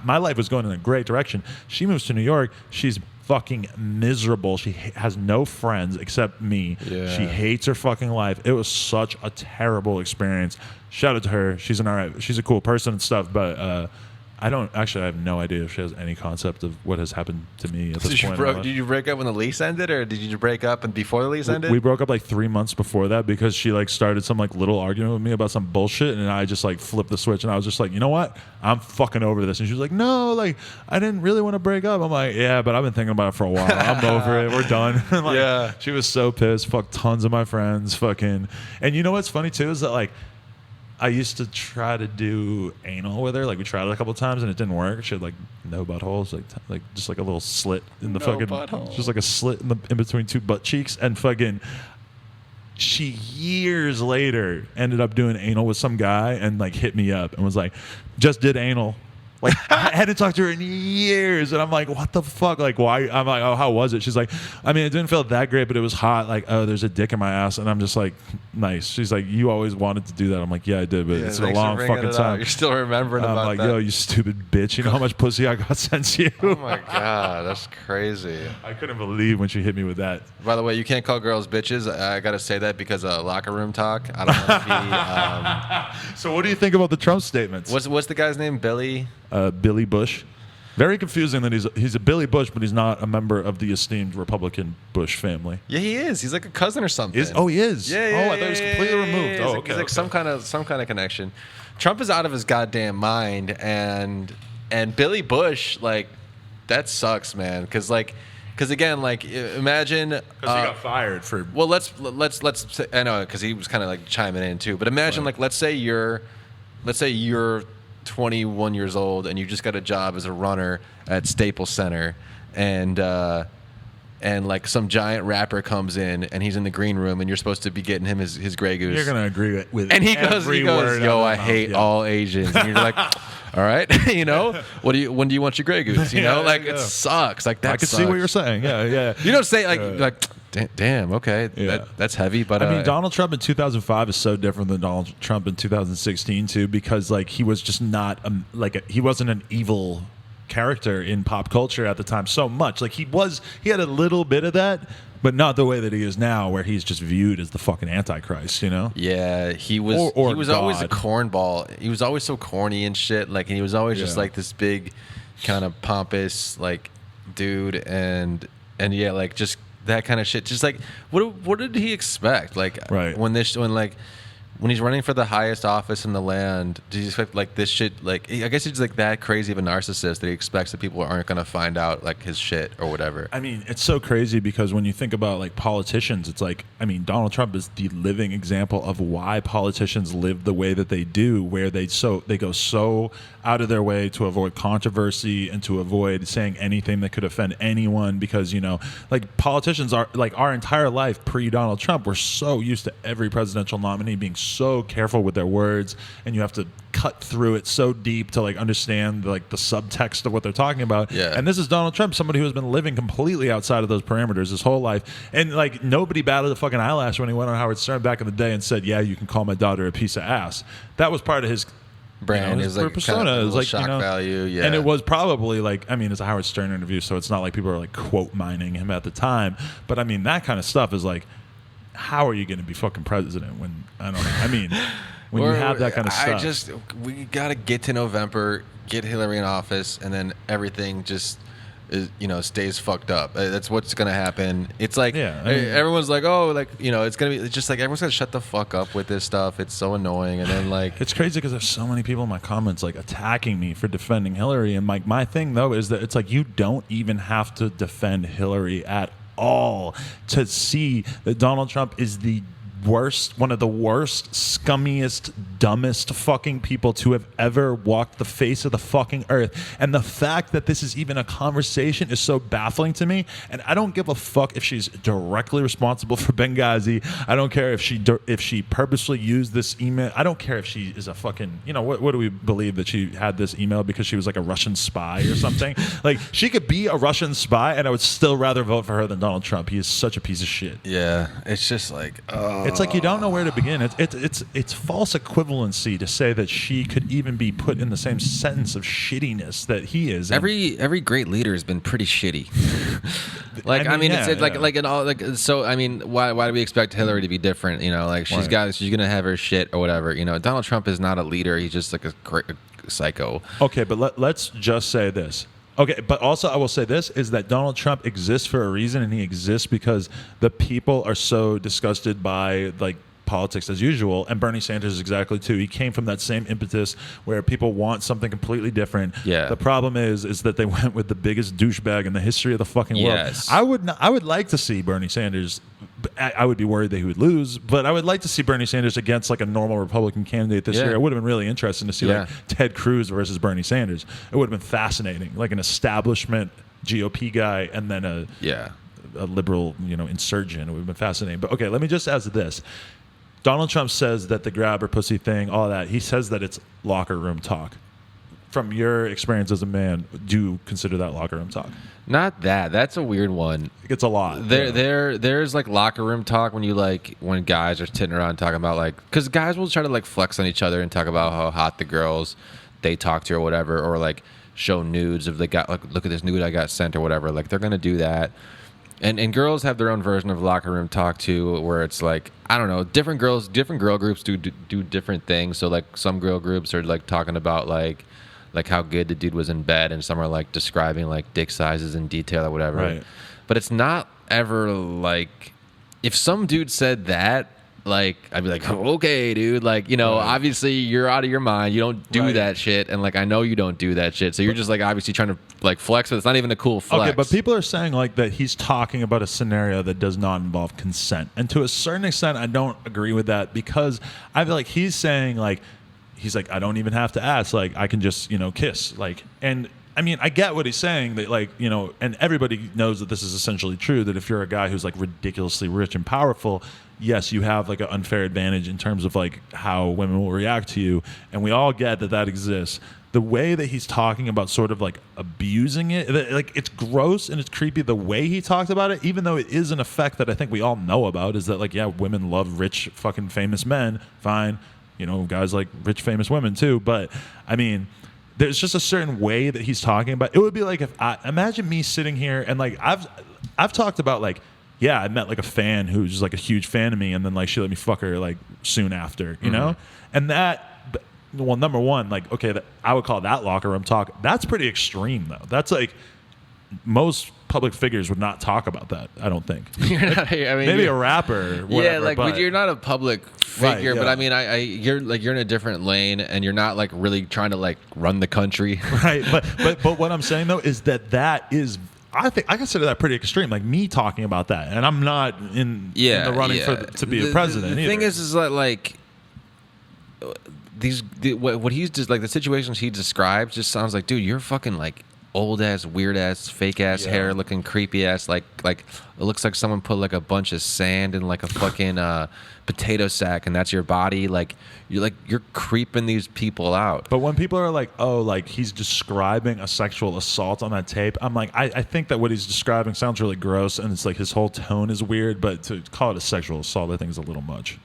my life was going in a great direction. She moves to New York. She's fucking miserable. She has no friends except me. Yeah. She hates her fucking life. It was such a terrible experience. Shout out to her. She's a cool person and stuff, but I have no idea if she has any concept of what has happened to me at this point. Did you break up when the lease ended, or did you break up and before the lease ended? We broke up like 3 months before that because she like started some like little argument with me about some bullshit, and I just like flipped the switch, and I was just like, you know what? I'm fucking over this. And she was like, no, like I didn't really want to break up. I'm like, yeah, but I've been thinking about it for a while. I'm over it. We're done. Like, yeah. She was so pissed. Fucked tons of my friends. Fucking. And you know what's funny too is that like, I used to try to do anal with her. Like we tried it a couple of times and it didn't work. She had like no buttholes, like just like a little slit in the just like a slit in between two butt cheeks. And fucking, she years later ended up doing anal with some guy and like hit me up and was like, just did anal. Like I hadn't talked to her in years, and I'm like, what the fuck? Like, why? I'm like, oh, how was it? She's like, I mean, it didn't feel that great, but it was hot. Like, oh, there's a dick in my ass, and I'm just like, nice. She's like, you always wanted to do that. I'm like, yeah, I did, but it's a long fucking time. You're still remembering about that. I'm like, yo, you stupid bitch. You know how much pussy I got sent you? Oh my god, that's crazy. I couldn't believe when she hit me with that. By the way, you can't call girls bitches. I gotta say that because of locker room talk. I don't want to be. So, what do you think about the Trump statements? What's the guy's name? Billy. Billy Bush. Very confusing that he's a Billy Bush, but he's not a member of the esteemed Republican Bush family. Yeah, he is. He's like a cousin or something. He is? Yeah. I thought he was completely removed. Oh, okay. He's like some kind of connection. Trump is out of his goddamn mind, and Billy Bush, like, that sucks, man. Because again, like, imagine because he got fired for. Well, let's I know because he was kind of like chiming in too. But imagine, like, let's say you're let's say you're 21 years old and you just got a job as a runner at Staples Center, and like some giant rapper comes in and he's in the green room and you're supposed to be getting him his Grey Goose. You're gonna agree with and he every goes, word yo, out I of my hate mouth. all Asians. And you're like, all right, when do you want your Grey Goose? It sucks. Like that. I can sucks. see what you're saying. Yeah. You don't say like damn, okay, that's heavy. But I mean, Donald Trump in 2005 is so different than Donald Trump in 2016 too, because like he was just not he wasn't an evil character in pop culture at the time so much. Like he had a little bit of that, but not the way that he is now, where he's just viewed as the fucking Antichrist, Yeah, he was. Or he was God. always a cornball. He was always so corny and shit. Like, and he was always just like this big, kind of pompous like dude, and yeah, like just that kind of shit. Just like what did he expect? Like when he's running for the highest office in the land, do you expect like this shit? Like, I guess he's like that crazy of a narcissist that he expects that people aren't going to find out like his shit or whatever. I mean, it's so crazy because when you think about like politicians, it's like, I mean, Donald Trump is the living example of why politicians live the way that they do, where they go so out of their way to avoid controversy and to avoid saying anything that could offend anyone, because like politicians are like our entire life pre-Donald Trump, we're so used to every presidential nominee being so careful with their words, and you have to cut through it so deep to like understand like the subtext of what they're talking about. Yeah. And this is Donald Trump, somebody who has been living completely outside of those parameters his whole life, and like nobody batted a fucking eyelash when he went on Howard Stern back in the day and said, yeah, you can call my daughter a piece of ass. That was part of his brand, his like persona. kind of It was like shock value, yeah. And it was probably like, I mean, it's a Howard Stern interview, so it's not like people are like quote mining him at the time, but I mean that kind of stuff is like, how are you going to be fucking president when I don't know? I mean, when you have that kind of stuff. We got to get to November, get Hillary in office, and then everything just is, stays fucked up. That's what's going to happen. It's like everyone's like, oh, like, it's going to be just like everyone's going to shut the fuck up with this stuff. It's so annoying. And then like it's crazy because there's so many people in my comments like attacking me for defending Hillary, and like my thing though is that it's like you don't even have to defend Hillary at all to see that Donald Trump is the worst, one of the worst, scummiest, dumbest fucking people to have ever walked the face of the fucking earth. And the fact that this is even a conversation is so baffling to me. And I don't give a fuck if she's directly responsible for Benghazi. I don't care if she purposely used this email. I don't care if she is a fucking, what do we believe that she had this email because she was like a Russian spy or something? Like, she could be a Russian spy and I would still rather vote for her than Donald Trump. He is such a piece of shit. Yeah, it's just like, it's like you don't know where to begin. It's false equivalency to say that she could even be put in the same sentence of shittiness that he is. Every great leader has been pretty shitty. Like in all, like, so I mean, why do we expect Hillary to be different? Like she's gonna have her shit or whatever. Donald Trump is not a leader. He's just like a psycho. Okay, but let's just say this. Okay, but also I will say this, is that Donald Trump exists for a reason, and he exists because the people are so disgusted by like politics as usual, and Bernie Sanders is exactly too. He came from that same impetus where people want something completely different. Yeah. The problem is that they went with the biggest douchebag in the history of the fucking world. Yes. I would like to see Bernie Sanders. I would be worried that he would lose, but I would like to see Bernie Sanders against like a normal Republican candidate this year. It would have been really interesting to see like Ted Cruz versus Bernie Sanders. It would have been fascinating, like an establishment GOP guy and then a liberal, insurgent. It would have been fascinating. But okay, let me just ask this. Donald Trump says that the grab or pussy thing, all that, he says that it's locker room talk. From your experience as a man, do you consider that locker room talk? Not that. That's a weird one. It's a lot. There's like locker room talk when guys are sitting around talking about like, because guys will try to like flex on each other and talk about how hot the girls they talk to or whatever, or like show nudes of the guy, like, look at this nude I got sent or whatever. Like they're gonna do that. And girls have their own version of locker room talk too, where it's like, I don't know, different girl groups do different things. So like some girl groups are like talking about like how good the dude was in bed, and some are like describing like dick sizes in detail or whatever. Right. But it's not ever like, if some dude said that, like I'd be like, okay, dude, like, obviously you're out of your mind. You don't do that shit, and like I know you don't do that shit. So you're just like obviously trying to like flex, but it's not even a cool flex. Okay, but people are saying like that he's talking about a scenario that does not involve consent, and to a certain extent, I don't agree with that, because I feel like he's saying like he's like, I don't even have to ask. Like, I can just, kiss. Like, and I mean, I get what he's saying, that like, and everybody knows that this is essentially true, that if you're a guy who's like ridiculously rich and powerful, yes, you have like an unfair advantage in terms of like how women will react to you. And we all get that exists. The way that he's talking about sort of like abusing it, like it's gross and it's creepy the way he talked about it, even though it is an effect that I think we all know about, is that like, yeah, women love rich fucking famous men. Fine. Guys like rich famous women too. But I mean, there's just a certain way that he's talking about. It would be like if imagine me sitting here and like I've talked about like, yeah, I met like a fan who's just like a huge fan of me, and then like she let me fuck her like soon after, and that. Well, number one, like, okay, I would call that locker room talk. That's pretty extreme, though. That's like most public figures would not talk about that. I don't think. Maybe a rapper. Whatever, but you're not a public figure. Right, yeah. But I mean, you're in a different lane, and you're not like really trying to like run the country. Right. But what I'm saying though is that is. I think I consider that pretty extreme. Like me talking about that, and I'm not in the running to be a president. The thing is that like. What he's just like, the situations he describes just sounds like, dude, you're fucking like old ass, weird ass, fake ass hair looking creepy ass, like it looks like someone put like a bunch of sand in like a fucking potato sack, and that's your body. Like you're creeping these people out. But when people are like, oh, like he's describing a sexual assault on that tape, I'm like, I think that what he's describing sounds really gross, and it's like his whole tone is weird. But to call it a sexual assault, I think is a little much.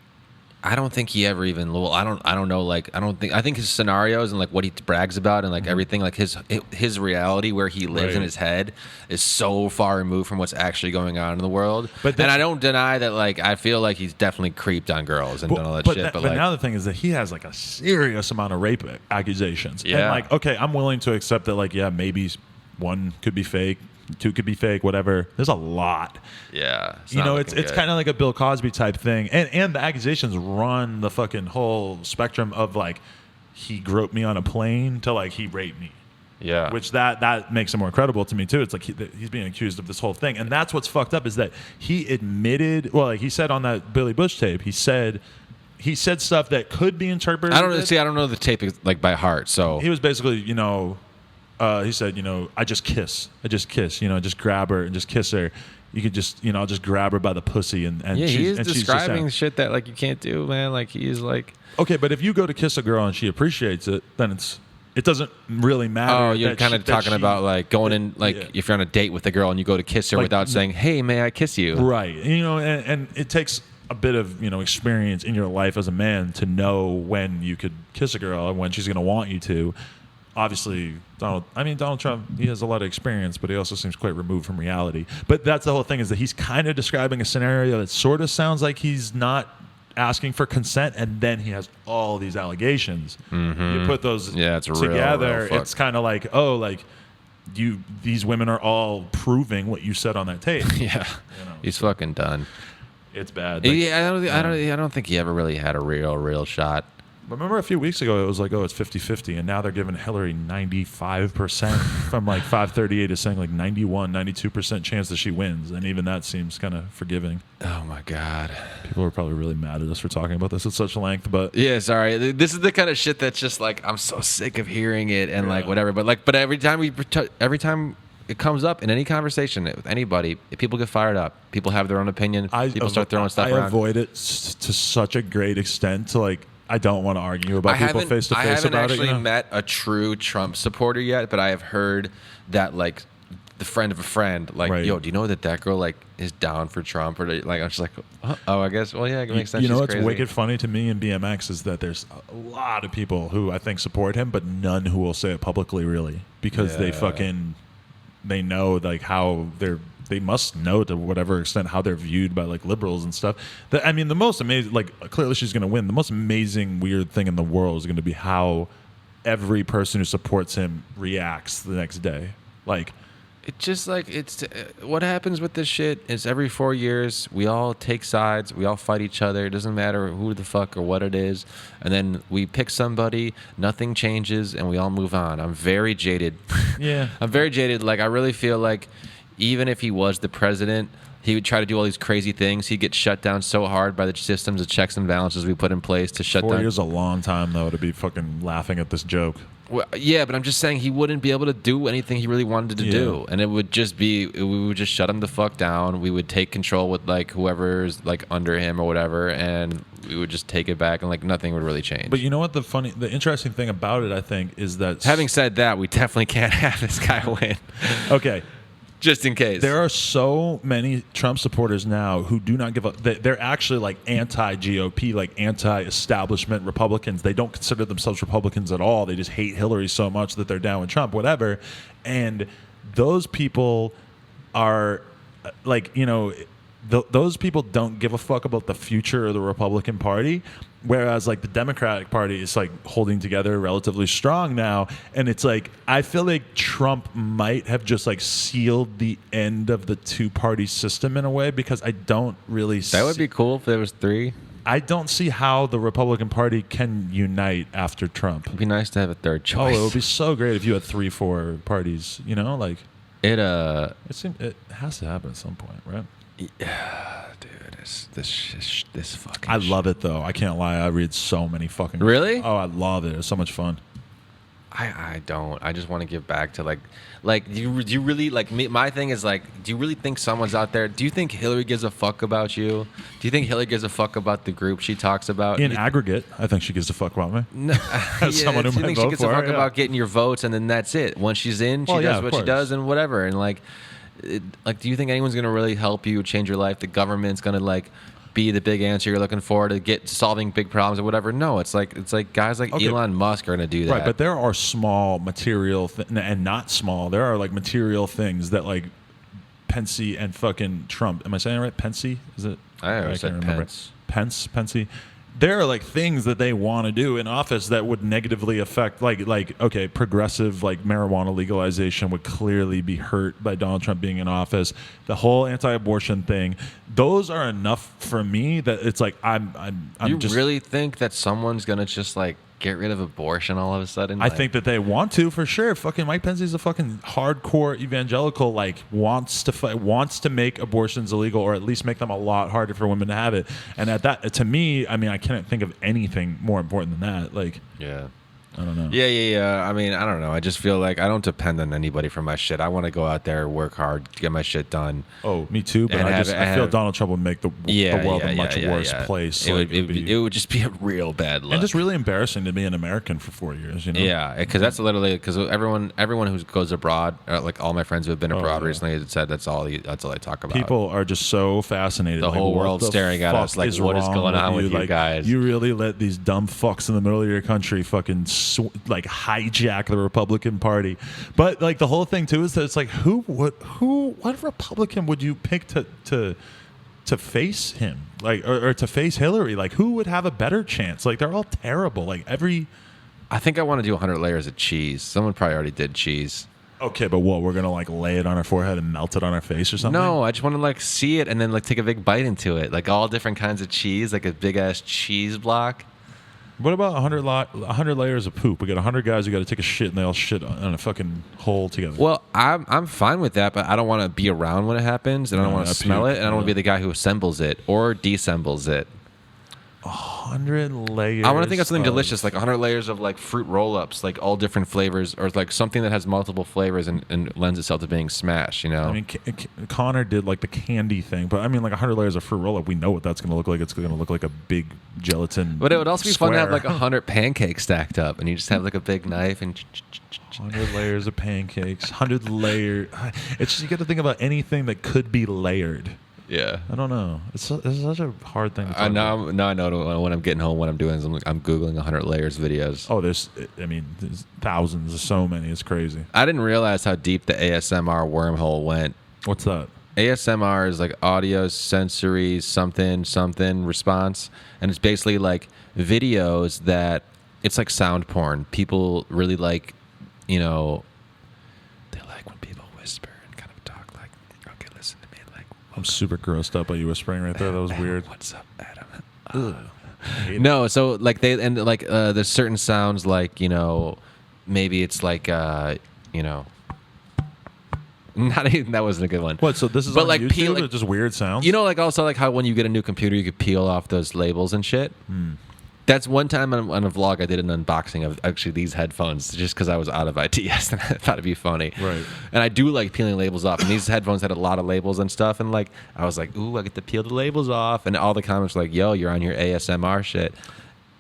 I don't think he ever even. Well, I don't know. Like, I think his scenarios and like what he brags about and like everything, like his reality where he lives in his head is so far removed from what's actually going on in the world. And I don't deny that. Like, I feel like he's definitely creeped on girls and done all that shit. But like, now the thing is that he has like a serious amount of rape accusations. Yeah. And like, okay, I'm willing to accept that. Like, yeah, maybe one could be fake. 2 could be fake, whatever. There's a lot. Yeah. It's kind of like a Bill Cosby type thing. And the accusations run the fucking whole spectrum of like, he groped me on a plane to like, he raped me. Yeah. Which that makes it more credible to me too. It's like he's being accused of this whole thing. And that's what's fucked up, is that he admitted, well, like he said on that Billy Bush tape, he said stuff that could be interpreted. I don't know the tape like by heart. So he was basically, he said, I just kiss, just grab her and just kiss her. You could just, I'll just grab her by the pussy and yeah, he is describing shit that like you can't do, man. Like he's like, okay, but if you go to kiss a girl and she appreciates it, then it doesn't really matter. Oh, you're kind of talking about like going in, like if you're on a date with a girl and you go to kiss her like, without saying, "Hey, may I kiss you?" Right. And it takes a bit of experience in your life as a man to know when you could kiss a girl and when she's going to want you to. Obviously, Donald Trump, he has a lot of experience, but he also seems quite removed from reality. But that's the whole thing, is that he's kind of describing a scenario that sort of sounds like he's not asking for consent, and then he has all these allegations. Mm-hmm. You put those it's together, real it's kind of like, oh, like these women are all proving what you said on that tape. Yeah, he's fucking done. It's bad. Like, I don't think he ever really had a real shot. Remember a few weeks ago, it was like, oh, it's 50-50, and now they're giving Hillary 95% from like 538 to saying like 91, 92% chance that she wins, and even that seems kind of forgiving. Oh my God. People are probably really mad at us for talking about this at such length, but yeah, sorry. This is the kind of shit that's just like, I'm so sick of hearing it and like whatever, but every time it comes up in any conversation with anybody, if people get fired up, people have their own opinion, people start throwing stuff around. I avoid it to such a great extent to like, I don't want to argue about people face to face about it. I haven't actually met a true Trump supporter yet, but I have heard that like the friend of a friend, like, yo, do you know that girl like is down for Trump? Or like, I'm just like, oh, I guess, well, yeah, it makes sense. You know what's wicked funny to me in BMX is that there's a lot of people who I think support him, but none who will say it publicly, really, because they know like how they must know to whatever extent how they're viewed by like liberals and stuff. The most amazing, like clearly she's going to win. The most amazing weird thing in the world is going to be how every person who supports him reacts the next day. Like, it's just like, it's what happens with this shit is every 4 years we all take sides, we all fight each other. It doesn't matter who the fuck or what it is, and then we pick somebody, nothing changes, and we all move on. I'm very jaded. Yeah, I'm very jaded. Like, I really feel like even if he was the president, he would try to do all these crazy things. He'd get shut down so hard by the systems of checks and balances we put in place to shut down. 4 years is a long time, though, to be fucking laughing at this joke. Well, yeah, but I'm just saying he wouldn't be able to do anything he really wanted to do, and it would just be we would just shut him the fuck down. We would take control with like whoever's like under him or whatever, and we would just take it back, and like nothing would really change. But you know what the interesting thing about it, I think, is that having said that, we definitely can't have this guy win. Okay. Just in case. There are so many Trump supporters now who do not give up. They're actually like anti-GOP, like anti-establishment Republicans. They don't consider themselves Republicans at all. They just hate Hillary so much that they're down with Trump, whatever. And those people are like, those people don't give a fuck about the future of the Republican Party, whereas like the Democratic Party is like holding together relatively strong now. And it's like I feel like Trump might have just like sealed the end of the two-party system in a way, because I don't really that would be cool if there was 3. I don't see how the Republican Party can unite after Trump. It'd be nice to have a third choice. Oh, it would be so great if you had 3-4 parties, like it it has to happen at some point, right? Yeah, dude, this fucking. I love it though. I can't lie. I read so many fucking. Really? Oh, I love it. It's so much fun. I don't. I just want to give back to like do you really like me? My thing is like, do you really think someone's out there? Do you think Hillary gives a fuck about you? Do you think Hillary gives a fuck about the group she talks about? In aggregate, I think she gives a fuck about me. No, someone who do you might think vote she gives a for fuck her? about getting your votes, and then that's it? Once she's in, she does what she does and whatever, and like. Do you think anyone's gonna really help you change your life? The government's gonna like be the big answer you're looking for to get solving big problems or whatever? No, it's like guys like Elon Musk are gonna do that. Right, but there are small material and not small. There are like material things that like Pence and fucking Trump. Am I saying it right? Pence? Is it? I always said Pence. Pence. There are like things that they want to do in office that would negatively affect okay, progressive like marijuana legalization would clearly be hurt by Donald Trump being in office. The whole anti-abortion thing, those are enough for me that it's like I'm you just really think that someone's gonna just like get rid of abortion all of a sudden? I think that they want to, for sure. Fucking Mike Pence is a fucking hardcore evangelical, like wants to make abortions illegal, or at least make them a lot harder for women to have it. And at that, to me, I mean, I can't think of anything more important than that. Like, yeah. I don't know. Yeah. I mean, I don't know. I just feel like I don't depend on anybody for my shit. I want to go out there, work hard, get my shit done. Oh, me too. But I feel Donald Trump would make the world a much worse place. It would just be a real bad look. And just really embarrassing to be an American for 4 years. Yeah, because that's literally because everyone who goes abroad, like all my friends who have been abroad recently, said that's all they talk about. People are just so fascinated. The whole world staring at us like, what is going on with you guys? You really let these dumb fucks in the middle of your country fucking like hijack the Republican Party. But like the whole thing too is that it's like what Republican would you pick to face him, like or to face Hillary? Like who would have a better chance? Like they're all terrible. Like I think I want to do 100 layers of cheese. Someone probably already did cheese. Okay, but what, we're gonna like lay it on our forehead and melt it on our face or something? No, I just want to like see it and then like take a big bite into it, like all different kinds of cheese, like a big ass cheese block. What about 100 layers of poop? We got 100 guys who got to take a shit, and they all shit on a fucking hole together. Well, I'm fine with that, but I don't want to be around when it happens, and I don't want to smell it, and I don't want to be the guy who assembles it or deassembles it. 100 layers. I want to think of something delicious, like 100 layers of like fruit roll-ups, like all different flavors, or like something that has multiple flavors and lends itself to being smashed. I mean, Connor did like the candy thing, but I mean, like 100 layers of fruit roll-up. We know what that's going to look like. It's going to look like a big gelatin. But it would also be square. fun to have like 100 pancakes stacked up, and you just have like a big knife and. 100 layers of pancakes. 100 layers. It's just, you got to think about anything that could be layered. Yeah, I don't know. It's such a hard thing to talk about. Now I know when I'm getting home, what I'm doing is I'm Googling 100 layers videos. Oh, there's thousands. There's so many. It's crazy. I didn't realize how deep the ASMR wormhole went. What's that? ASMR is like audio sensory something response, and it's basically like videos that it's like sound porn. People really like, they like when people whisper and kind of talk like, okay, listen to me, like. I'm super grossed up by you whispering right there. That was weird. What's up, Adam? No, so like there's certain sounds like maybe it's like Not even that wasn't a good one. What? So this is But on like YouTube or just weird sounds? You know, like also like how when you get a new computer, you could peel off those labels and shit. That's one time on a vlog I did an unboxing of actually these headphones just because I was out of ideas and I thought it'd be funny. Right. And I do like peeling labels off. And these headphones had a lot of labels and stuff. And like I was like, ooh, I get to peel the labels off. And all the comments were like, yo, you're on your ASMR shit.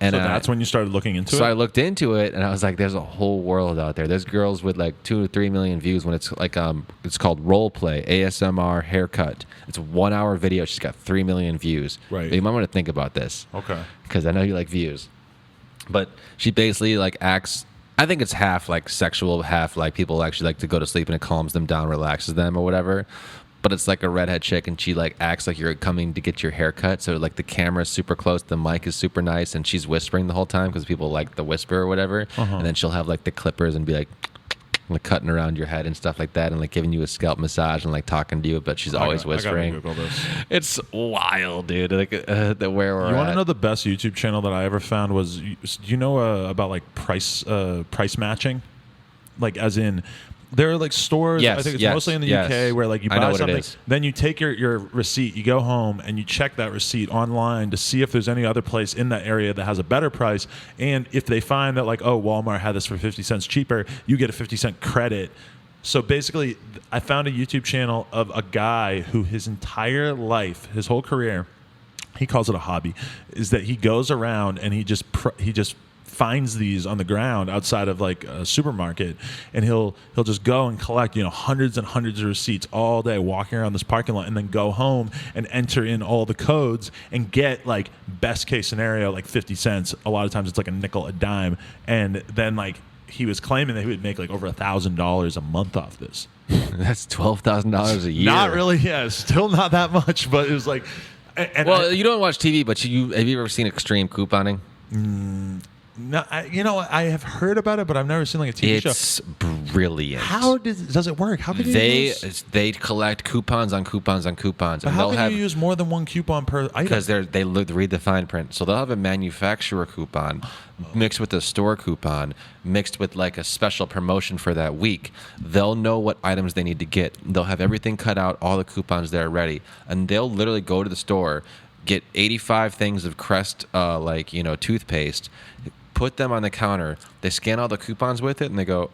And so that's when you started looking into it? So I looked into it, and I was like, "There's a whole world out there. There's girls with like 2 to 3 million views when it's like it's called role play ASMR haircut. It's a 1 hour video. She's got 3 million views. Right. But you might want to think about this. Okay. Because I know you like views. But she basically like acts. I think it's half like sexual, half like people actually like to go to sleep and it calms them down, relaxes them, or whatever. But it's like a redhead chick, and she like acts like you're coming to get your hair cut. So like the camera's super close, the mic is super nice, and she's whispering the whole time because people like the whisper or whatever. And then she'll have like the clippers and be like cutting around your head and stuff like that, and like giving you a scalp massage and like talking to you. But she's always whispering. I gotta Google this. It's wild, dude. Like where we're You want at. to know the best YouTube channel that I ever found was? Do you know about like price matching? Like as in. There are like stores, I think it's mostly in the UK, where like you buy something, then you take your receipt, you go home, and you check that receipt online to see if there's any other place in that area that has a better price. And if they find that like, oh, Walmart had this for 50 cents cheaper, you get a 50-cent credit. So basically, I found a YouTube channel of a guy who his entire life, his whole career, he calls it a hobby, is that he goes around and he just finds these on the ground outside of like a supermarket, and he'll just go and collect hundreds and hundreds of receipts all day, walking around this parking lot, and then go home and enter in all the codes and get like best case scenario like 50 cents. A lot of times it's like a nickel, a dime, and then like he was claiming that he would make like over $1,000 a month off this. That's $12,000 a year. Not really, yeah, still not that much, but it was like. You don't watch TV, but have you ever seen extreme couponing? No, I have heard about it, but I've never seen like a TV show. It's brilliant. How does it work? How can you they collect coupons on coupons on coupons, and how can you use more than one coupon per item? Because they read the fine print, so they'll have a manufacturer coupon mixed with a store coupon, mixed with like a special promotion for that week. They'll know what items they need to get. They'll have everything cut out, all the coupons there ready, and they'll literally go to the store, get 85 things of Crest, toothpaste. Put them on the counter. They scan all the coupons with it, and they go,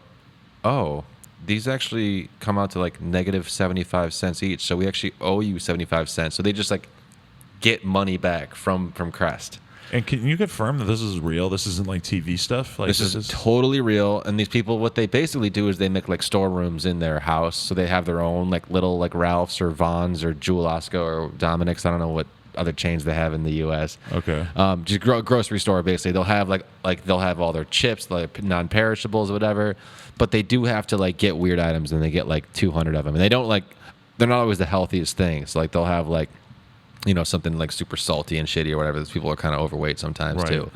"Oh, these actually come out to like negative 75 cents each. So we actually owe you 75 cents." So they just like get money back from Crest. And can you confirm that this is real? This isn't like TV stuff. Like this is totally real. And these people, what they basically do is they make like storerooms in their house, so they have their own like little like Ralph's or Vaughn's or Jewel Osco or Dominic's. I don't know what other chains they have in the U.S. Okay. Just grocery store basically. They'll have like they'll have all their chips, like non-perishables, or whatever. But they do have to like get weird items, and they get like 200 of them. And they don't like. They're not always the healthiest things. Like they'll have like, something like super salty and shitty or whatever. Those people are kind of overweight sometimes too.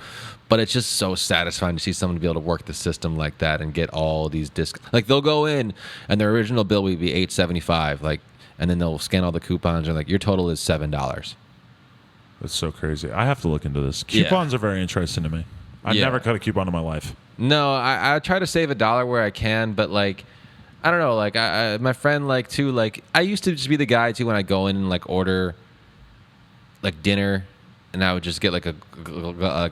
But it's just so satisfying to see someone be able to work the system like that and get all these discounts. Like they'll go in and their original bill would be $8.75, like, and then they'll scan all the coupons and like your total is $7. That's so crazy. I have to look into this. Coupons are very interesting to me. I've never cut a coupon in my life. No, I try to save $1 where I can, but like, I don't know. Like my friend, like too, like I used to just be the guy too when I go in and like order like dinner, and I would just get like a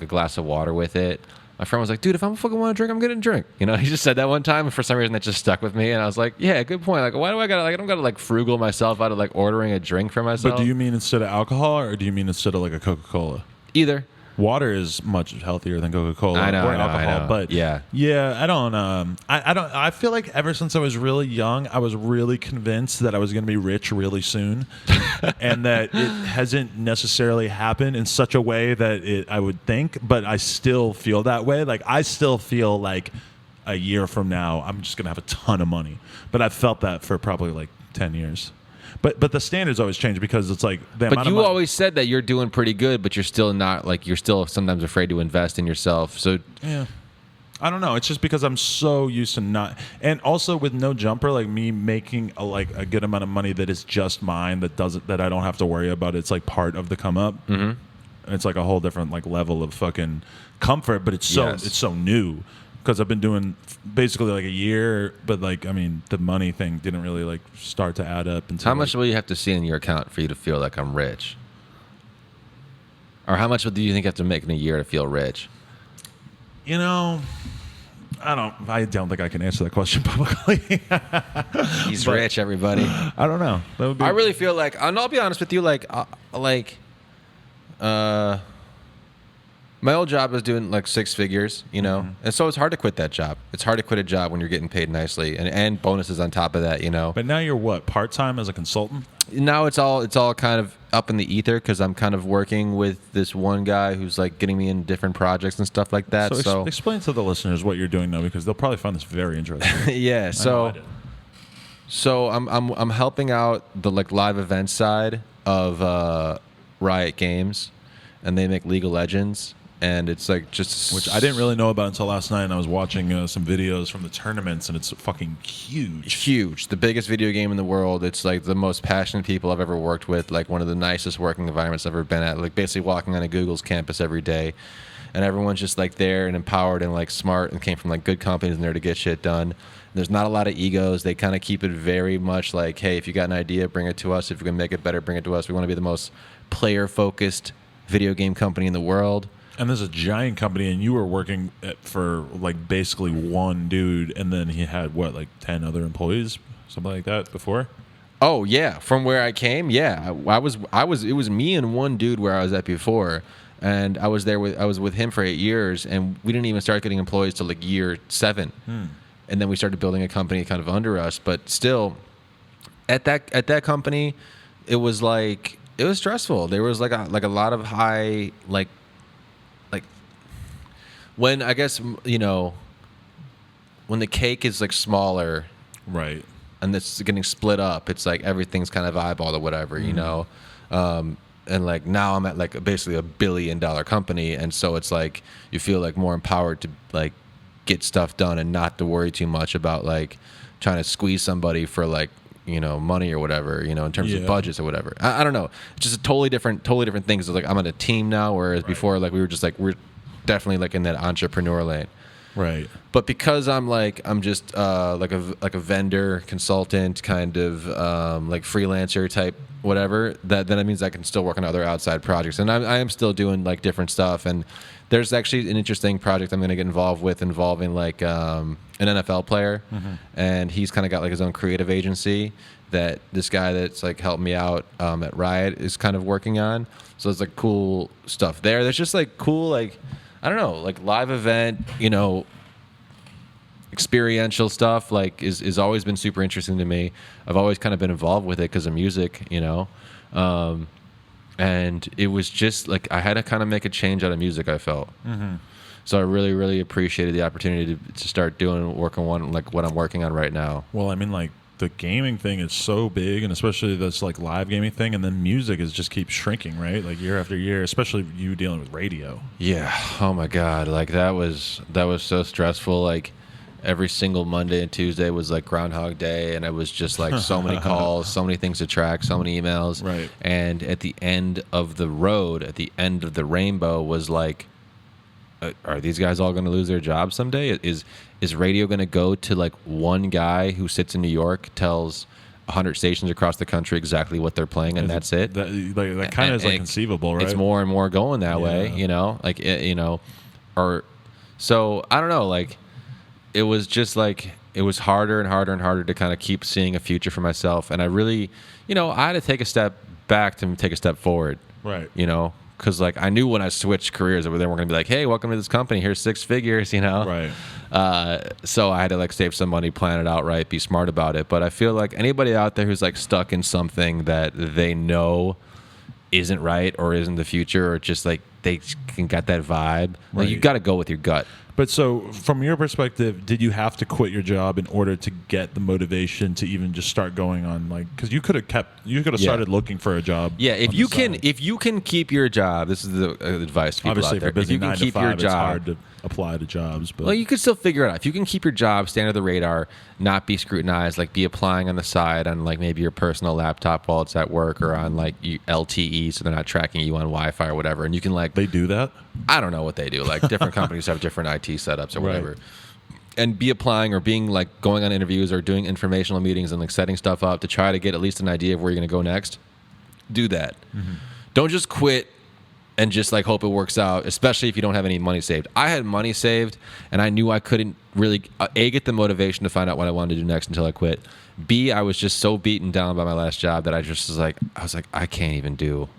glass of water with it. My friend was like, "Dude, if I fucking want to drink, I'm getting a drink." He just said that one time, and for some reason that just stuck with me. And I was like, "Yeah, good point. Like, why do I gotta like I don't gotta like frugal myself out of like ordering a drink for myself." But do you mean instead of alcohol, or do you mean instead of like a Coca-Cola? Either. Water is much healthier than Coca-Cola or alcohol, but I don't. I feel like ever since I was really young, I was really convinced that I was going to be rich really soon, and that it hasn't necessarily happened in such a way that I would think. But I still feel that way. Like I still feel like a year from now, I'm just going to have a ton of money. But I've felt that for probably like 10 years. But the standards always change because it's like the amount of money. Always said that you're doing pretty good, but you're still not like you're still sometimes afraid to invest in yourself. So yeah, I don't know. It's just because I'm so used to not, and also with no jumper, like me making a good amount of money that is just mine, that I don't have to worry about. It's like part of the come up. Mm-hmm. And it's like a whole different like level of fucking comfort, but it's so new because I've been doing basically like a year, but like I mean the money thing didn't really like start to add up until. How much will you have to see in your account for you to feel like I'm rich? Or how much do you think you have to make in a year to feel rich? You know, I don't think I can answer that question publicly. He's rich, everybody. I don't know. That would be. I really feel like, and I'll be honest with you, my old job was doing like 6 figures, you know, and so it's hard to quit that job. It's hard to quit a job when you're getting paid nicely and bonuses on top of that, you know. But now you're what, part-time as a consultant? Now it's all kind of up in the ether because I'm kind of working with this one guy who's like getting me in different projects and stuff like that. So explain to the listeners what you're doing now because they'll probably find this very interesting. Yeah, so I'm helping out the like live event side of Riot Games, and they make League of Legends. And it's like just... Which I didn't really know about until last night, and I was watching some videos from the tournaments, and it's fucking huge. It's huge. The biggest video game in the world. It's like the most passionate people I've ever worked with, like one of the nicest working environments I've ever been at. Like basically walking on a Google's campus every day. And everyone's just like there and empowered and like smart and came from like good companies in there to get shit done. There's not a lot of egos. They kind of keep it very much like, hey, if you got an idea, bring it to us. If you're going to make it better, bring it to us. We want to be the most player-focused video game company in the world. And there's a giant company, and you were working for like basically one dude, and then he had what, like 10 other employees, something like that before. Oh yeah, from where I came, yeah, I was. It was me and one dude where I was at before, and I was with him for 8 years, and we didn't even start getting employees till like year 7, and then we started building a company kind of under us. But still, at that company, it was stressful. There was like a lot of high like. When I guess, you know, when the cake is like smaller, right, and it's getting split up, it's like everything's kind of eyeballed or whatever, you know. And like now I'm at like basically $1 billion company, and so it's like you feel like more empowered to like get stuff done and not to worry too much about like trying to squeeze somebody for like, you know, money or whatever, you know, in terms of budgets or whatever. I don't know. It's just a totally different thing. So like I'm on a team now, whereas before like we were just like we're definitely like in that entrepreneur lane, right? But because I'm just like a vendor consultant kind of like freelancer type whatever, then it means I can still work on other outside projects, and I am still doing like different stuff. And there's actually an interesting project I'm going to get involved with involving like an NFL player, and he's kind of got like his own creative agency that this guy that's like helped me out at Riot is kind of working on. So it's like cool stuff there. There's just like cool like. I don't know, like live event, you know, experiential stuff, like is always been super interesting to me. I've always kind of been involved with it because of music, you know, and it was just like I had to kind of make a change out of music. I felt so I really, really appreciated the opportunity to start working on like what I'm working on right now. Well, I mean, like the gaming thing is so big, and especially this like live gaming thing, and then music is just keeps shrinking, right? Like year after year, especially you dealing with radio. Yeah. Oh my God. Like that was so stressful. Like every single Monday and Tuesday was like Groundhog Day, and it was just like so many calls, so many things to track, so many emails. Right. And at the end of the road, at the end of the rainbow was like, are these guys all going to lose their jobs someday? Is radio going to go to like one guy who sits in New York, tells 100 stations across the country exactly what they're playing, and that's it? That kind of is like conceivable, right? It's more and more going that way, you know? Like, you know, or so I don't know. Like, it was just like it was harder and harder and harder to kind of keep seeing a future for myself, and I really, you know, I had to take a step back to take a step forward, right? You know. Because like I knew when I switched careers over there, we're gonna be like, hey, welcome to this company. Here's 6 figures, you know. Right. So I had to like save some money, plan it out right, be smart about it. But I feel like anybody out there who's like stuck in something that they know isn't right or isn't the future, or just like they can get that vibe, like you got to go with your gut. But so, from your perspective, did you have to quit your job in order to get the motivation to even just start going on, like, because you could have started looking for a job. Yeah, if you can keep your job, this is the advice to people obviously out there. If you're busy if you can 9 keep to 5, your job, it's hard to apply to jobs. But well, you could still figure it out. If you can keep your job, stay under the radar, not be scrutinized, like be applying on the side on like maybe your personal laptop while it's at work, or on like LTE, so they're not tracking you on Wi-Fi or whatever, and you can like they do that. I don't know what they do. Like different companies have different IT setups or whatever. Right. and be applying or being like going on interviews or doing informational meetings and like setting stuff up to try to get at least an idea of where you're going to go next, do that. Don't just quit and just like hope it works out, especially if you don't have any money saved. I had money saved, and I knew I couldn't really A, get the motivation to find out what I wanted to do next until I quit. B, I was just so beaten down by my last job that I was like, I can't even do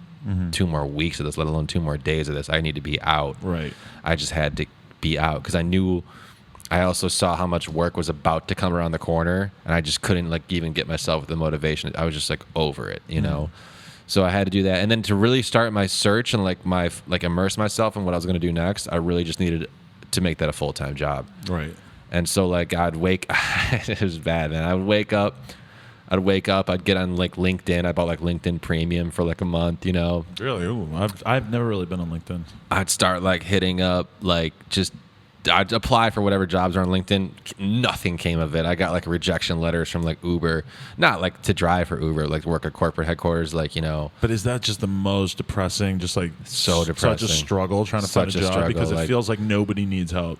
2 more weeks of this, let alone 2 more days of this. I need to be out. Right. I just had to be out because I also saw how much work was about to come around the corner, and I just couldn't like even get myself the motivation. I was just like over it, you know? So I had to do that. And then to really start my search and like immerse myself in what I was going to do next, I really just needed to make that a full-time job. Right. And so like it was bad, man. I would wake up, I'd get on like LinkedIn. I bought like LinkedIn Premium for like a month, you know. Really? Ooh, I've never really been on LinkedIn. I'd start like hitting up like I'd apply for whatever jobs are on LinkedIn. Nothing came of it. I got like rejection letters from like Uber, not like to drive for Uber, like to work at corporate headquarters, like, you know. But is that just the most depressing? Just like so depressing. Such a struggle trying to find a job because it feels like nobody needs help.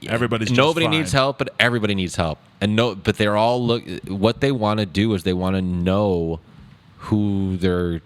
Nobody needs help, but everybody needs help. But they're all what they want to do is they want to know who they're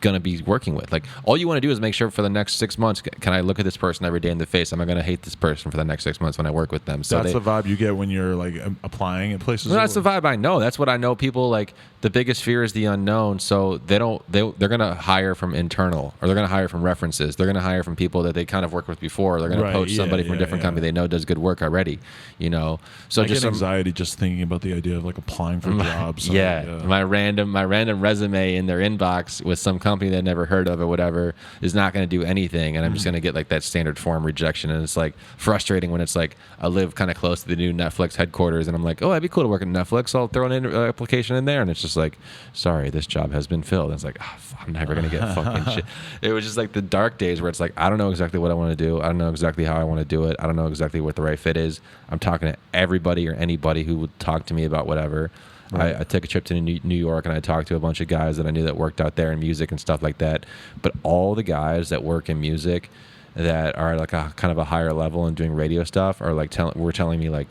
gonna be working with. Like all you want to do is make sure for the next 6 months, can I look at this person every day in the face? Am I gonna hate this person for the next 6 months when I work with them? So that's the vibe you get when you're like applying at places. No, that's the vibe I know. That's what I know. People like the biggest fear is the unknown. So they're gonna hire from internal, or they're gonna hire from references. They're gonna hire from people that they kind of worked with before. They're gonna poach somebody from a different company they know does good work already. You know, so I get anxiety just thinking about the idea of like applying for jobs. My random resume in their inbox with some company that I never heard of or whatever is not going to do anything, and I'm just going to get like that standard form rejection. And it's like frustrating when it's like I live kind of close to the new Netflix headquarters, and I'm like, oh, that'd be cool to work at Netflix. I'll throw an application in there, and it's just like, sorry, this job has been filled. And it's like, I'm never going to get fucking shit. It was just like the dark days where it's like, I don't know exactly what I want to do. I don't know exactly how I want to do it. I don't know exactly what the right fit is. I'm talking to everybody or anybody who would talk to me about whatever. Right. I took a trip to New York, and I talked to a bunch of guys that I knew that worked out there in music and stuff like that. But all the guys that work in music that are like a kind of a higher level and doing radio stuff are like were telling me like,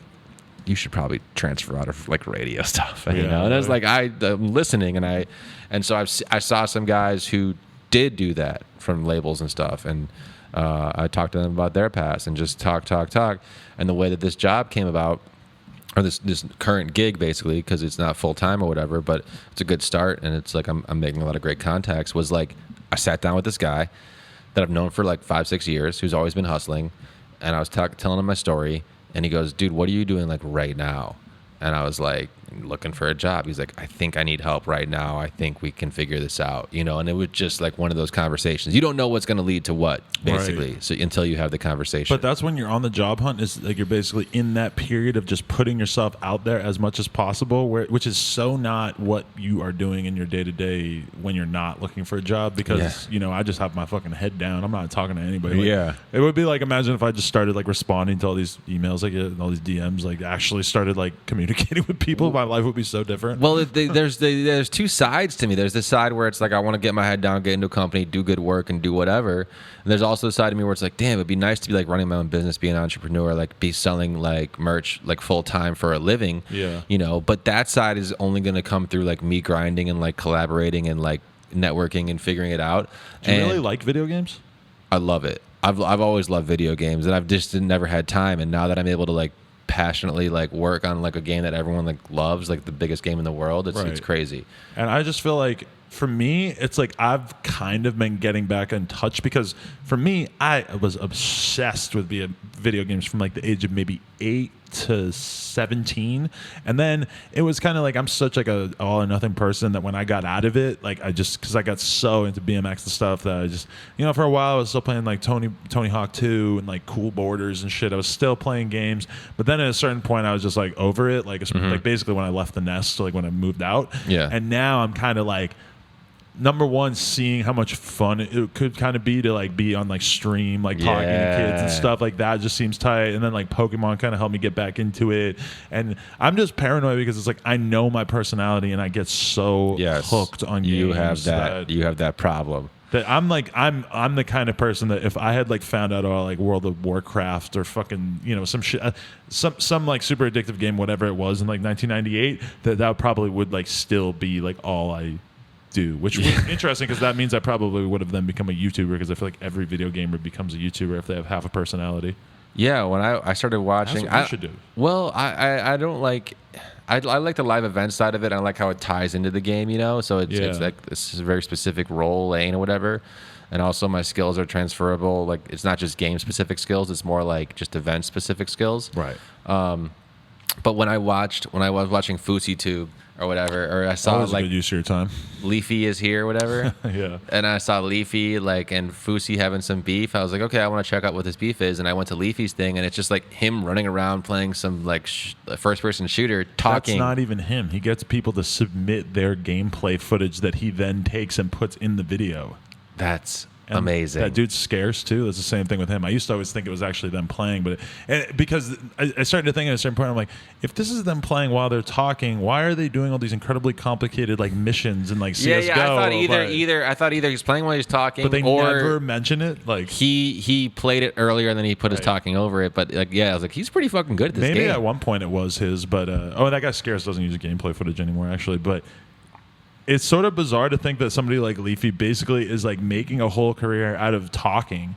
you should probably transfer out of like radio stuff, you know. And I was like, I'm listening, and so I saw some guys who did do that from labels and stuff, and I talked to them about their past and just talk, and the way that this job came about. Or this current gig, basically, because it's not full time or whatever, but it's a good start, and it's like I'm making a lot of great contacts. Was like I sat down with this guy that I've known for like 5-6 years, who's always been hustling, and I was telling him my story, and he goes, "Dude, what are you doing like right now?" And I was like, looking for a job. He's like, I think I need help right now. I think we can figure this out, you know. And it was just like one of those conversations. You don't know what's going to lead to what, basically, so until you have the conversation. But that's when you're on the job hunt. Is like you're basically in that period of just putting yourself out there as much as possible, which is so not what you are doing in your day to day when you're not looking for a job. Because you know, I just have my fucking head down. I'm not talking to anybody. Like, it would be like, imagine if I just started like responding to all these emails, like all these DMs, like actually started like communicating with people. My life would be so different. Well, there's two sides to me. There's this side where it's like I want to get my head down, get into a company, do good work, and do whatever. And there's also the side of me where it's like, damn, it'd be nice to be like running my own business, be an entrepreneur, like be selling like merch like full time for a living. Yeah. You know, but that side is only going to come through like me grinding and like collaborating and like networking and figuring it out. Do you really like video games? I love it. I've always loved video games, and I've just never had time. And now that I'm able to like passionately like work on like a game that everyone like loves, like the biggest game in the world, it's crazy. And I just feel like for me, it's like I've kind of been getting back in touch, because for me, I was obsessed with video games from like the age of maybe 8 to 17, and then it was kind of like I'm such like a all or nothing person that when I got out of it, like I just, because I got so into BMX and stuff that I just, you know, for a while I was still playing like Tony Hawk 2 and like Cool Borders and shit. I was still playing games, but then at a certain point I was just like over it, like like basically when I left the nest, like when I moved out. And now I'm kind of like, number one, seeing how much fun it could kind of be to like be on like stream, like talking to kids and stuff like that just seems tight. And then like Pokemon kind of helped me get back into it. And I'm just paranoid because it's like I know my personality and I get so hooked on games. You have that problem. That I'm the kind of person that if I had like found out about like World of Warcraft or fucking some shit, some like super addictive game, whatever it was in like 1998, that probably would like still be like all I do, which was interesting because that means I probably would have then become a YouTuber, because I feel like every video gamer becomes a YouTuber if they have half a personality. Yeah, when I started watching, that's what you should do. Well, I don't like. I like the live event side of it. I like how it ties into the game, So it's like this is a very specific role lane or whatever. And also my skills are transferable. Like it's not just game specific skills; it's more like just event specific skills. Right. But when I was watching FouseyTube or whatever, or I saw like a good use of your time. Leafy is here or whatever. Yeah. And I saw Leafy and Fousey having some beef. I was like, okay, I want to check out what this beef is. And I went to Leafy's thing, and it's just like him running around playing some like first person shooter, talking. That's not even him. He gets people to submit their gameplay footage that he then takes and puts in the video. That's amazing. That dude's scarce too. It's the same thing with him. I used to always think it was actually them playing, but because I started to think at a certain point, I'm like, if this is them playing while they're talking, why are they doing all these incredibly complicated like missions and like CS:GO? Yeah. I thought either he's playing while he's talking, but they or never mention it. Like he played it earlier and then he put his talking over it. But I was like, he's pretty fucking good at this game. Maybe at one point it was his, but that guy scarce doesn't use gameplay footage anymore actually, but. It's sort of bizarre to think that somebody like Leafy basically is like making a whole career out of talking.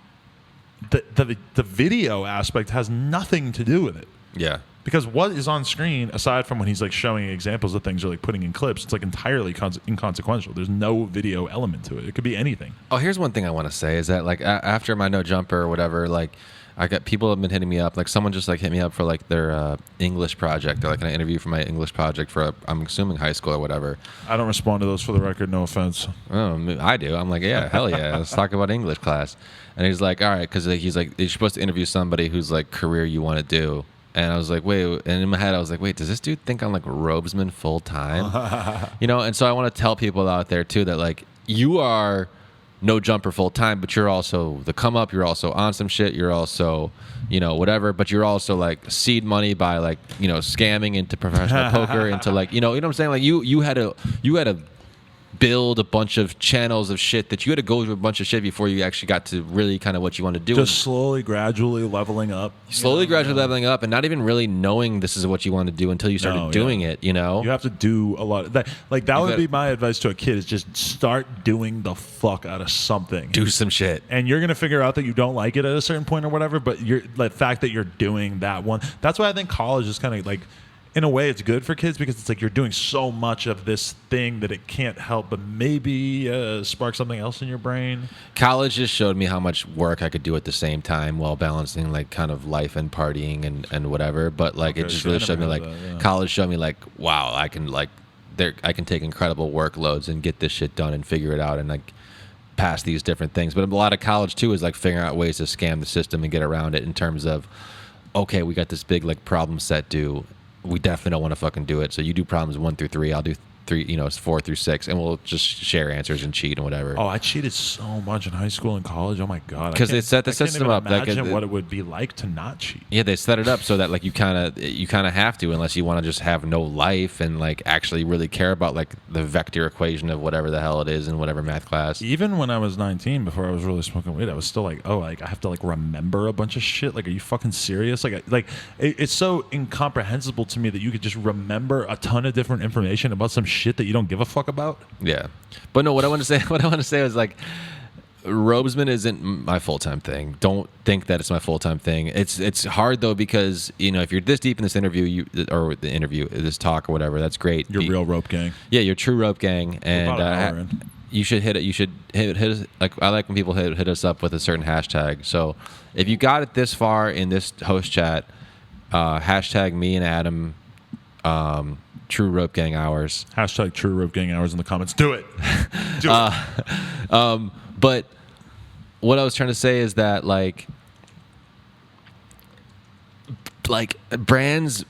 The video aspect has nothing to do with it. Yeah. Because what is on screen, aside from when he's like showing examples of things or like putting in clips, it's like entirely inconsequential. There's no video element to it. It could be anything. Oh, here's one thing I want to say is that like after my no jumper or whatever, like I got people have been hitting me up. Like someone just like hit me up for like their English project or like an interview for my English project for I'm assuming high school or whatever. I don't respond to those for the record. No offense. Oh, I do. I'm like, yeah, hell yeah. Let's talk about English class. And he's like, all right, because he's like, you're supposed to interview somebody whose like career you want to do. And I was like, wait. And in my head, I was like, wait, does this dude think I'm like Robesman full time? And so I want to tell people out there too that like you are no jumper full time, but you're also the come up. You're also on some shit. You're also, whatever. But you're also like seed money by like, scamming into professional poker, into like, you know what I'm saying? Like you had to build a bunch of channels of shit that you had to go through a bunch of shit before you actually got to really kind of what you want to do. Just slowly, gradually leveling up. Gradually leveling up and not even really knowing this is what you want to do until you started doing it, You have to do a lot of that. Like that would be my advice to a kid is just start doing the fuck out of something. Do some shit. And you're going to figure out that you don't like it at a certain point or whatever, but the fact that you're doing that one, that's why I think college is kind of like, in a way, it's good for kids because it's like you're doing so much of this thing that it can't help but maybe spark something else in your brain. College just showed me how much work I could do at the same time while balancing like kind of life and partying and whatever. But like it just really showed me like college showed me like, wow, I can take incredible workloads and get this shit done and figure it out and like pass these different things. But a lot of college too is like figuring out ways to scam the system and get around it in terms of, okay, we got this big like problem set due. We definitely don't want to fucking do it. So you do problems 1 through 3. I'll do 3, 4 through 6, and we'll just share answers and cheat and whatever. Oh, I cheated so much in high school and college. Oh my god! Because they set the system up. Imagine what it would be like to not cheat. Yeah, they set it up so that like you kind of have to, unless you want to just have no life and like actually really care about like the vector equation of whatever the hell it is in whatever math class. Even when I was 19, before I was really smoking weed, I was still like, oh, like I have to like remember a bunch of shit. Like, are you fucking serious? It's so incomprehensible to me that you could just remember a ton of different information about some shit that you don't give a fuck about. Yeah, but no, what I want to say is like Robesman isn't my full-time thing. Don't think that it's my full-time thing. It's hard though because if you're this deep in this interview, this talk or whatever, that's great. You're real rope gang. Yeah, you're true rope gang, and you should hit it. You should hit us. Like I like when people hit us up with a certain hashtag. So if you got it this far in this host chat, hashtag me and Adam. True Rope Gang Hours. Hashtag True Rope Gang Hours in the comments. Do it. Do it. But what I was trying to say is that like brands,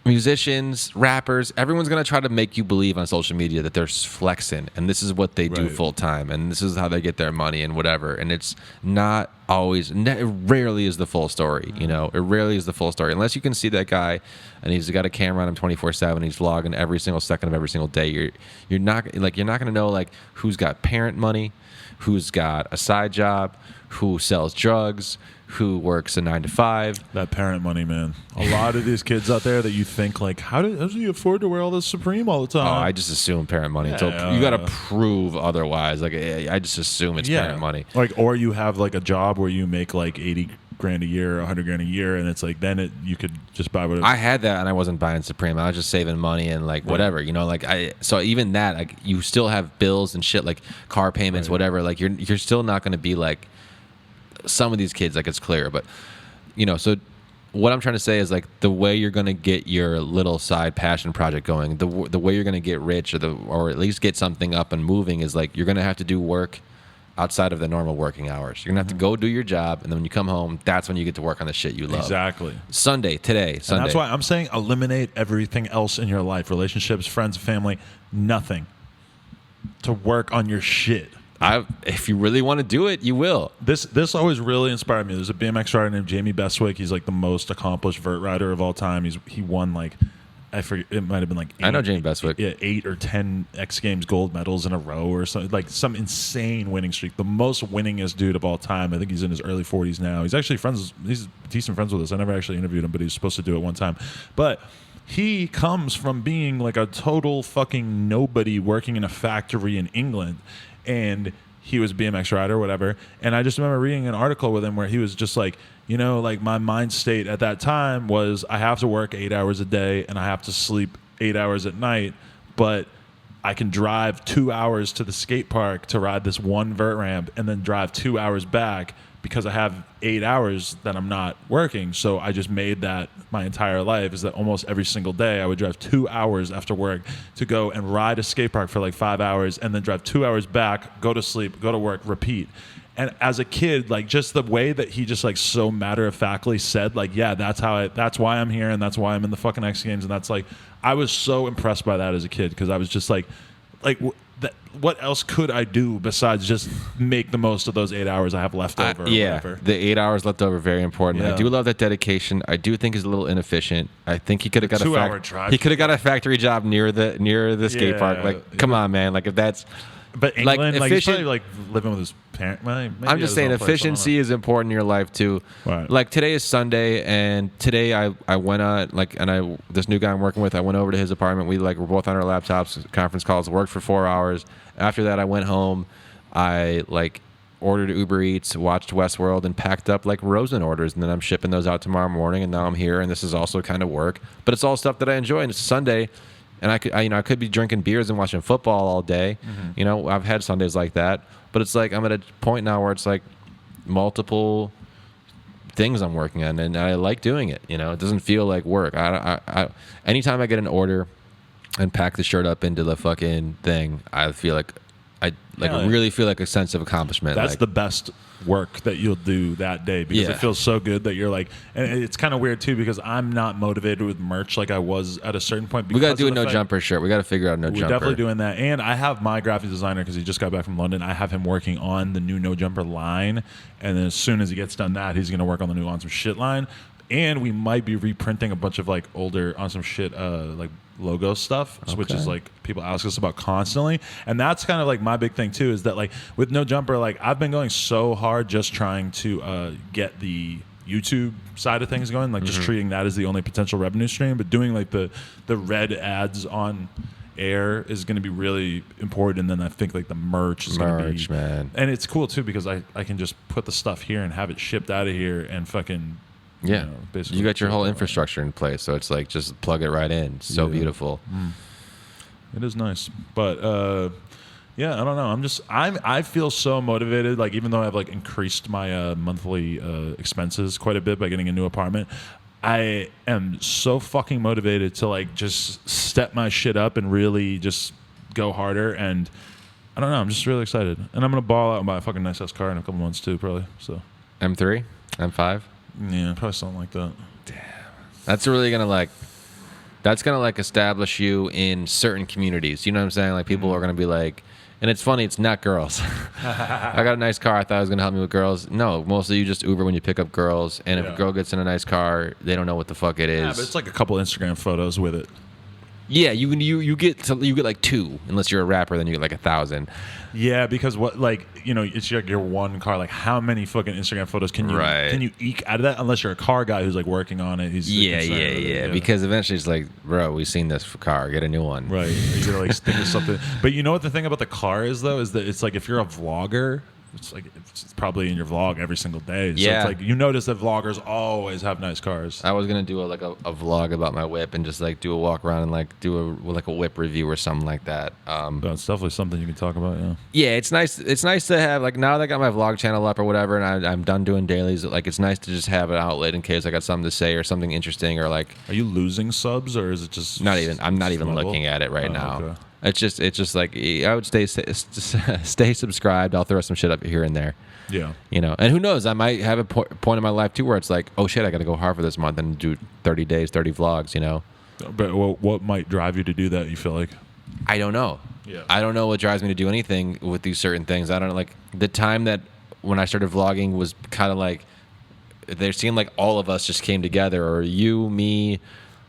musicians, rappers, everyone's going to try to make you believe on social media that they're flexing and this is what they do full time and this is how they get their money and whatever. And it's not rarely is the full story. You know, it rarely is the full story unless you can see that guy and he's got a camera on him 24/7. He's vlogging every single second of every single day. You're not going to know like who's got parent money, who's got a side job, who sells drugs, who works a 9 to 5. That parent money, man. A lot of these kids out there that you think like, how does he afford to wear all this Supreme all the time? Oh, I just assume parent money. Until you got to prove otherwise. Like, I just assume it's parent money. Like, or you have like a job where you make like 80 grand a year, 100 grand a year, and it's like then you could just buy whatever. I had that, and I wasn't buying Supreme. I was just saving money and like whatever, you know. Like so even that, like you still have bills and shit, like car payments, whatever. Like you're still not going to be like some of these kids, like it's clear, but you know, so what I'm trying to say is like the way you're going to get your little side passion project going, the way you're going to get rich or at least get something up and moving is like you're going to have to do work outside of the normal working hours. You're going to have to go do your job, and then when you come home, that's when you get to work on the shit you love. Exactly. Sunday. And that's why I'm saying eliminate everything else in your life, relationships, friends, family, nothing to work on your shit. If you really want to do it, you will. This always really inspired me. There's a BMX rider named Jamie Bestwick. He's like the most accomplished vert rider of all time. He won like, I forget, it might have been like I know Jamie Bestwick. 8 or 10 X Games gold medals in a row or something, like some insane winning streak. The most winningest dude of all time. I think he's in his early 40s now. He's actually he's decent friends with us. I never actually interviewed him, but he was supposed to do it one time. But he comes from being like a total fucking nobody working in a factory in England. And he was a BMX rider or whatever. And I just remember reading an article with him where he was just like, you know, like my mind state at that time was I have to work 8 hours a day and I have to sleep 8 hours at night, but I can drive 2 hours to the skate park to ride this one vert ramp and then drive 2 hours back because I have 8 hours that I'm not working. So I just made that my entire life, is that almost every single day I would drive 2 hours after work to go and ride a skate park for like 5 hours and then drive 2 hours back, go to sleep, go to work, repeat. And as a kid, like just the way that he just like so matter-of-factly said like, yeah, that's why I'm here and that's why I'm in the fucking X Games. And that's like, I was so impressed by that as a kid because I was just like what else could I do besides just make the most of those 8 hours I have left over? Or whatever. The 8 hours left over, very important. Yeah. I do love that dedication. I do think he's a little inefficient. I think he could have got a factory job near the skate park. Like, come on, man. Like if that's. But England, like he's probably like living with his parent. Maybe I'm just saying efficiency is important in your life too. Right. Like today is Sunday, and today I went on this new guy I'm working with. I went over to his apartment. We were both on our laptops, conference calls, worked for 4 hours. After that, I went home. I ordered Uber Eats, watched Westworld, and packed up Robesman orders. And then I'm shipping those out tomorrow morning. And now I'm here, and this is also kind of work, but it's all stuff that I enjoy. And it's Sunday. And I could be drinking beers and watching football all day. Mm-hmm. You know, I've had Sundays like that. But it's like I'm at a point now where it's like multiple things I'm working on, and I like doing it. You know, it doesn't feel like work. Anytime I get an order and pack the shirt up into the fucking thing, I feel like really feel like a sense of accomplishment. That's the best work that you'll do that day because it feels so good that you're like, and it's kind of weird too because I'm not motivated with merch like I was at a certain point. We got to do a no jumper shirt. We got to figure out no jumper. We're definitely doing that. And I have my graphic designer because he just got back from London. I have him working on the new no jumper line. And then as soon as he gets done that, he's going to work on the new on some shit line. And we might be reprinting a bunch of older on some shit logo stuff, which is people ask us about constantly. And that's kind of my big thing too, is that with no jumper, I've been going so hard just trying to get the YouTube side of things going, just treating that as the only potential revenue stream, but doing the red ads on air is going to be really important. And then I think the merch is going to be, man. And it's cool too because I can just put the stuff here and have it shipped out of here and fucking basically you got your whole infrastructure in place, so it's just plug it right in. So beautiful. It is nice, but I don't know. I feel so motivated. Even though I've increased my monthly expenses quite a bit by getting a new apartment, I am so fucking motivated to just step my shit up and really just go harder. And I don't know. I'm just really excited, and I'm gonna ball out and buy a fucking nice ass car in a couple months too, probably. So M3, M5. Yeah, probably something like that. Damn. That's really gonna establish you in certain communities. You know what I'm saying? People are gonna be And it's funny, it's not girls. I got a nice car. I thought it was going to help me with girls. No, mostly you just Uber when you pick up girls. And if a girl gets in a nice car, they don't know what the fuck it is. Yeah, but it's like a couple Instagram photos with it. Yeah, you get like 2, unless you're a rapper, then you get like 1,000. Yeah, because what, like, you know, it's like your one car. Like, how many fucking Instagram photos can you eke out of that? Unless you're a car guy who's like working on it. Yeah. Because eventually it's like, bro, we've seen this car. Get a new one. Right. You gotta like think of something. But you know what the thing about the car is though, is that it's like if you're a vlogger. It's like it's probably in your vlog every single day. So it's like you notice that vloggers always have nice cars. I was gonna do a vlog about my whip and just like do a walk around and like do a whip review or something like that. But it's definitely something you can talk about. Yeah. Yeah, it's nice. It's nice to have like now that I got my vlog channel up or whatever, and I'm done doing dailies. Like it's nice to just have an outlet in case I got something to say or something interesting or like. Are you losing subs or is it just not even? I'm not even looking at it right now. Okay. It's just like I would stay subscribed. I'll throw some shit up here and there. Yeah. You know, and who knows? I might have a point in my life too where it's like, oh shit, I got to go hard for this month and do 30 days, 30 vlogs. You know. But what might drive you to do that? You feel like? I don't know. Yeah. I don't know what drives me to do anything with these certain things. I don't know, like the time that when I started vlogging was kind of like there seemed like all of us just came together, or you, me.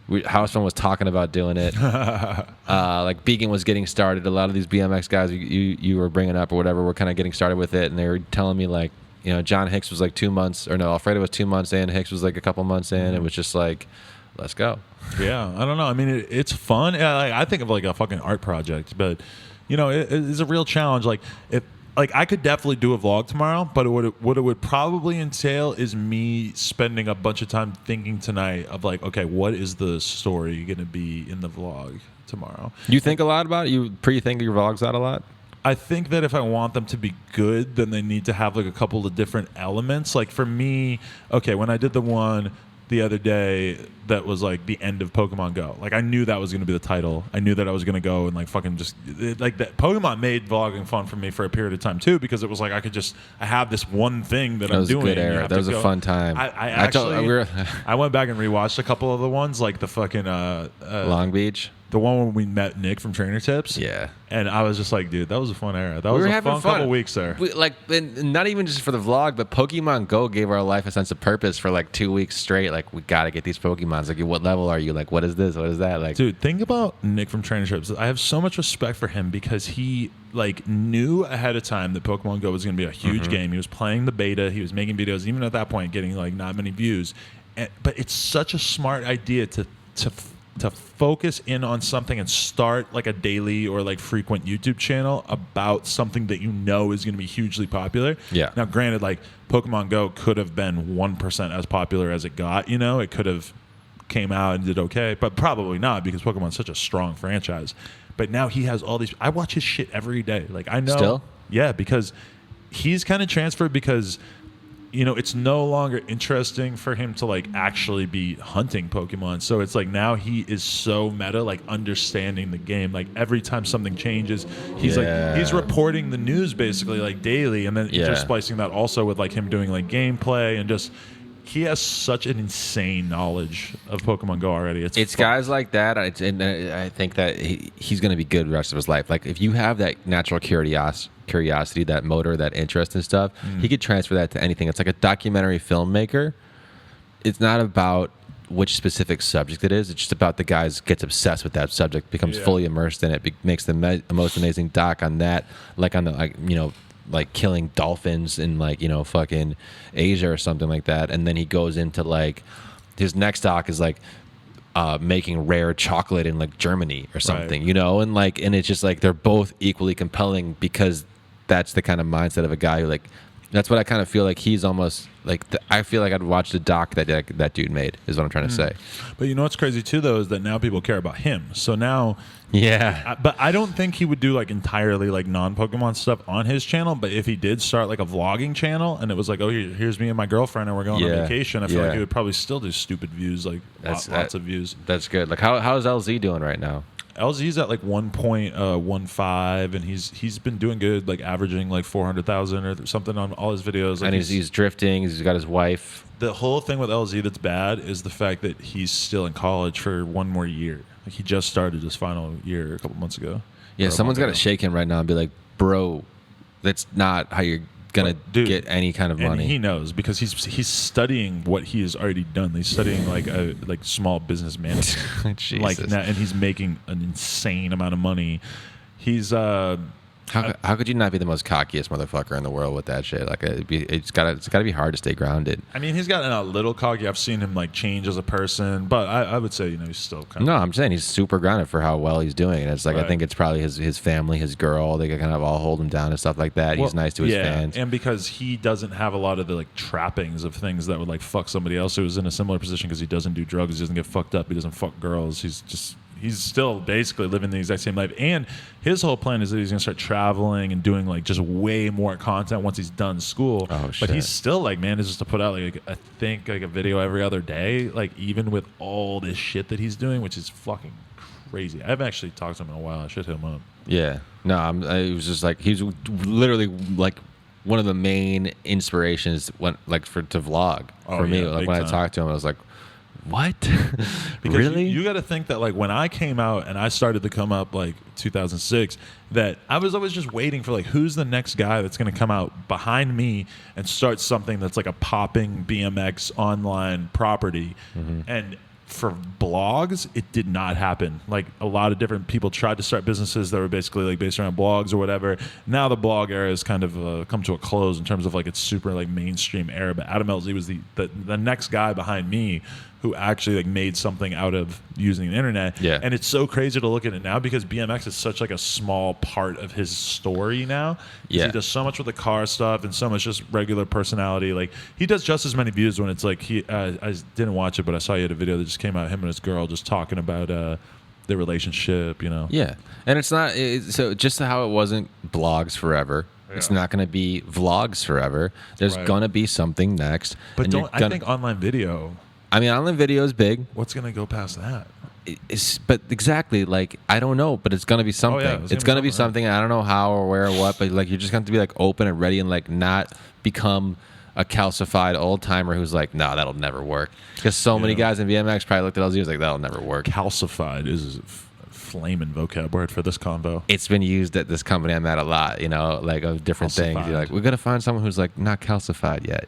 Housefun was talking about doing it. Like Beacon was getting started. A lot of these BMX guys you were bringing up or whatever were kind of getting started with it, and they were telling me like, you know, John Hicks was like 2 months, or no, Alfredo was 2 months in. Hicks was like a couple months in. It was just like, let's go. Yeah, I don't know. I mean, it's fun. I think of like a fucking art project, but you know, it's a real challenge. Like if. Like I could definitely do a vlog tomorrow, but what it would probably entail is me spending a bunch of time thinking tonight of like, okay, what is the story going to be in the vlog tomorrow? You think a lot about it? You pre-think your vlogs out a lot? I think that if I want them to be good, then they need to have like a couple of different elements. Like for me, okay, when I did the one the other day that was like the end of Pokemon Go. Like I knew that was going to be the title. I knew that I was going to go and like fucking just like that. Pokemon made vlogging fun for me for a period of time too, because it was like I have this one thing that I'm doing. That was a good era. That was a fun time. I went back and rewatched a couple of the ones, like the fucking Long Beach. The one when we met Nick from Trainer Tips. Yeah. And I was just like, dude, that was a fun era. That was a fun couple weeks there. Not even just for the vlog, but Pokemon Go gave our life a sense of purpose for like 2 weeks straight. Like, we got to get these Pokemons. Like, what level are you? Like, what is this? What is that? Like, dude, think about Nick from Trainer Tips. I have so much respect for him because he like knew ahead of time that Pokemon Go was going to be a huge game. He was playing the beta. He was making videos, even at that point, getting like not many views. But it's such a smart idea to focus in on something and start like a daily or like frequent YouTube channel about something that you know is going to be hugely popular. Yeah. Now, granted, like Pokemon Go could have been 1% as popular as it got. You know, it could have came out and did okay, but probably not because Pokemon's such a strong franchise. But now he has all these. I watch his shit every day. Like I know. Still? Yeah, because he's kind of transferred because. You know, it's no longer interesting for him to like actually be hunting Pokemon. So it's like now he is so meta, like understanding the game. Like every time something changes, he's reporting the news basically like daily, and then intersplicing that also with like him doing like gameplay and just. He has such an insane knowledge of Pokemon Go already. It's guys like that. I think that he's going to be good the rest of his life. Like if you have that natural curiosity, that motor, that interest and stuff, he could transfer that to anything. It's like a documentary filmmaker. It's not about which specific subject it is. It's just about the guy gets obsessed with that subject, becomes fully immersed in it, makes the most amazing doc on that, like on the like killing dolphins in like, you know, fucking Asia or something like that. And then he goes into like his next doc is like making rare chocolate in like Germany or something, you know, and it's just like they're both equally compelling because that's the kind of mindset of a guy who like that's what I kind of feel like he's almost like I feel like I'd watch the doc that dude made is what I'm trying to say. But you know what's crazy too though is that now people care about him. So now but I don't think he would do like entirely like non-Pokemon stuff on his channel, but if he did start like a vlogging channel and it was like, oh, here's me and my girlfriend and we're going on vacation, I feel like he would probably still do stupid views, like lots of views. That's good. Like how's LZ doing right now? LZ's at like 1.15 and he's been doing good, like averaging like 400,000 or something on all his videos. Like and he's drifting. He's got his wife. The whole thing with LZ that's bad is the fact that he's still in college for one more year. Like he just started his final year a couple months ago. Yeah, someone's got to shake him right now and be like, bro, that's not how you're gonna get any kind of money. And he knows because he's studying what he has already done. He's studying like small business management, and he's making an insane amount of money. He's how could you not be the most cockiest motherfucker in the world with that shit? Like it's gotta be hard to stay grounded. I mean, he's gotten a little cocky. I've seen him like change as a person, but I would say he's still kind of. No, I'm saying he's super grounded for how well he's doing, and it's like right. I think it's probably his family, his girl. They kind of all hold him down and stuff like that. He's nice to his fans, and because he doesn't have a lot of the like trappings of things that would like fuck somebody else who's in a similar position because he doesn't do drugs, he doesn't get fucked up, he doesn't fuck girls. He's still basically living the exact same life. And his whole plan is that he's going to start traveling and doing like just way more content once he's done school. Oh, shit. But he's still like manages to put out like I think like a video every other day, like even with all this shit that he's doing, which is fucking crazy. I haven't actually talked to him in a while. I should hit him up. Yeah. No, it was just like he's literally like one of the main inspirations to vlog for me. Like when I talked to him, I was like, what? Because really? You got to think that like when I came out and I started to come up like 2006, that I was always just waiting for like who's the next guy that's going to come out behind me and start something that's like a popping BMX online property. Mm-hmm. And for blogs, it did not happen. Like a lot of different people tried to start businesses that were basically like based around blogs or whatever. Now the blog era has kind of come to a close in terms of like its super like mainstream era. But Adam LZ was the next guy behind me who actually like made something out of using the internet. Yeah. And it's so crazy to look at it now because BMX is such like a small part of his story now. Yeah. He does so much with the car stuff and so much just regular personality. Like he does just as many views when it's like I didn't watch it, but I saw he had a video that just came out, him and his girl just talking about their relationship, Yeah. And it's not so just how it wasn't blogs forever. Yeah. It's not going to be vlogs forever. There's going to be something next. But I think online video. I mean, online video is big. What's going to go past that? But exactly, like, I don't know, but it's going to be something. Oh, yeah, it's going to be something. I don't know how or where or what, but like you're just going to be like open and ready and like not become a calcified old timer who's like, nah, that'll never work. Because so many guys in BMX probably looked at LZ and was like, that'll never work. Calcified is flaming vocab word for this combo. It's been used at this company I'm at a lot, like of different calcified. Things. You're like, we got to find someone who's like not calcified yet,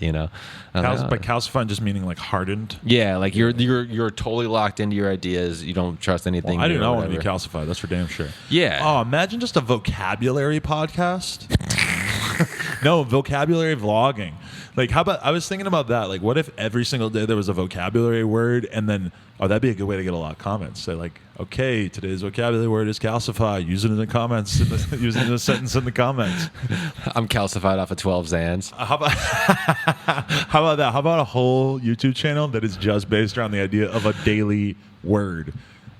But calcified just meaning like hardened. Yeah, like you're totally locked into your ideas. You don't trust anything. Well, I do not want to be calcified. That's for damn sure. Yeah. Oh, imagine just a vocabulary podcast. No, vocabulary vlogging. Like, how about, I was thinking about that. Like, what if every single day there was a vocabulary word and then, that'd be a good way to get a lot of comments. Say like, okay, today's vocabulary word is calcify. Use it in the comments. Use it in a sentence in the comments. I'm calcified off of 12 Xans. How about that? How about a whole YouTube channel that is just based around the idea of a daily word?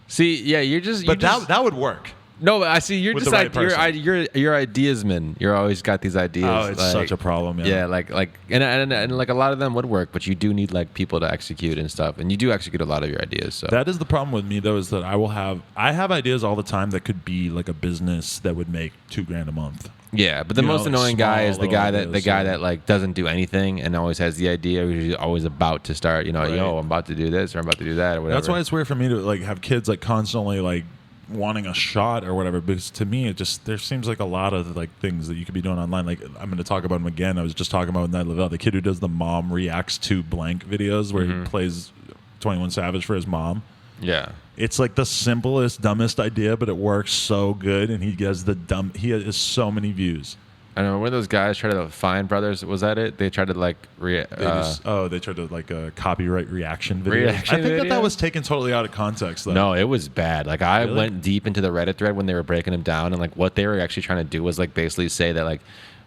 See, yeah, that would work. No, I see. You're just like you're ideasman. You're always got these ideas. Oh, it's like, such a problem. Yeah, like and like a lot of them would work, but you do need like people to execute and stuff, and you do execute a lot of your ideas. So that is the problem with me though, is that I have ideas all the time that could be like a business that would make $2,000 a month. Yeah, but the most annoying guy is the guy that like doesn't do anything and always has the idea. He's always about to start. Right. Yo, I'm about to do this or I'm about to do that or whatever. That's why it's weird for me to like have kids like constantly like wanting a shot or whatever, because to me there seems like a lot of like things that you could be doing online. Like I'm going to talk about him again. I was just talking about Ned Lavelle, the kid who does the mom reacts to blank videos where he plays 21 Savage for his mom. Yeah, it's like the simplest, dumbest idea, but it works so good, and he has so many views. I know one of those guys tried to find brothers. Was that it? They tried to like they tried to like a copyright reaction video. I think that was taken totally out of context though. No, it was bad. Like I went deep into the Reddit thread when they were breaking them down, and like what they were actually trying to do was like basically say that like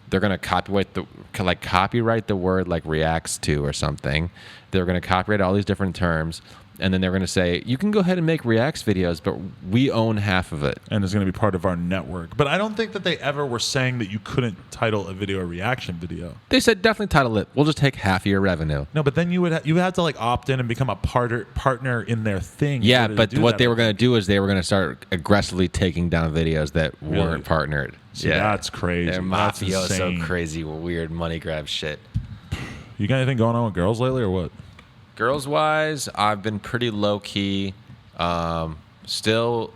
they're gonna copyright the word like reacts to or something. They're gonna copyright all these different terms. And then they're going to say, you can go ahead and make Reacts videos, but we own half of it. And it's going to be part of our network. But I don't think that they ever were saying that you couldn't title a video a reaction video. They said, definitely title it. We'll just take half of your revenue. No, but then you had to like opt in and become a partner in their thing. Yeah, but what they were going to do is they were going to start aggressively taking down videos that weren't partnered. See, that's crazy. They're mafioso crazy, weird money grab shit. You got anything going on with girls lately or what? Girls wise, I've been pretty low key. Still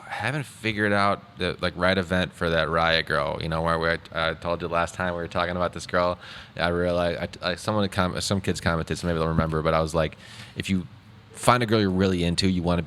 haven't figured out the right event for that Riot girl. You know, where I told you last time we were talking about this girl. I realized some kids commented, so maybe they'll remember. But I was like, if you find a girl you're really into, you want to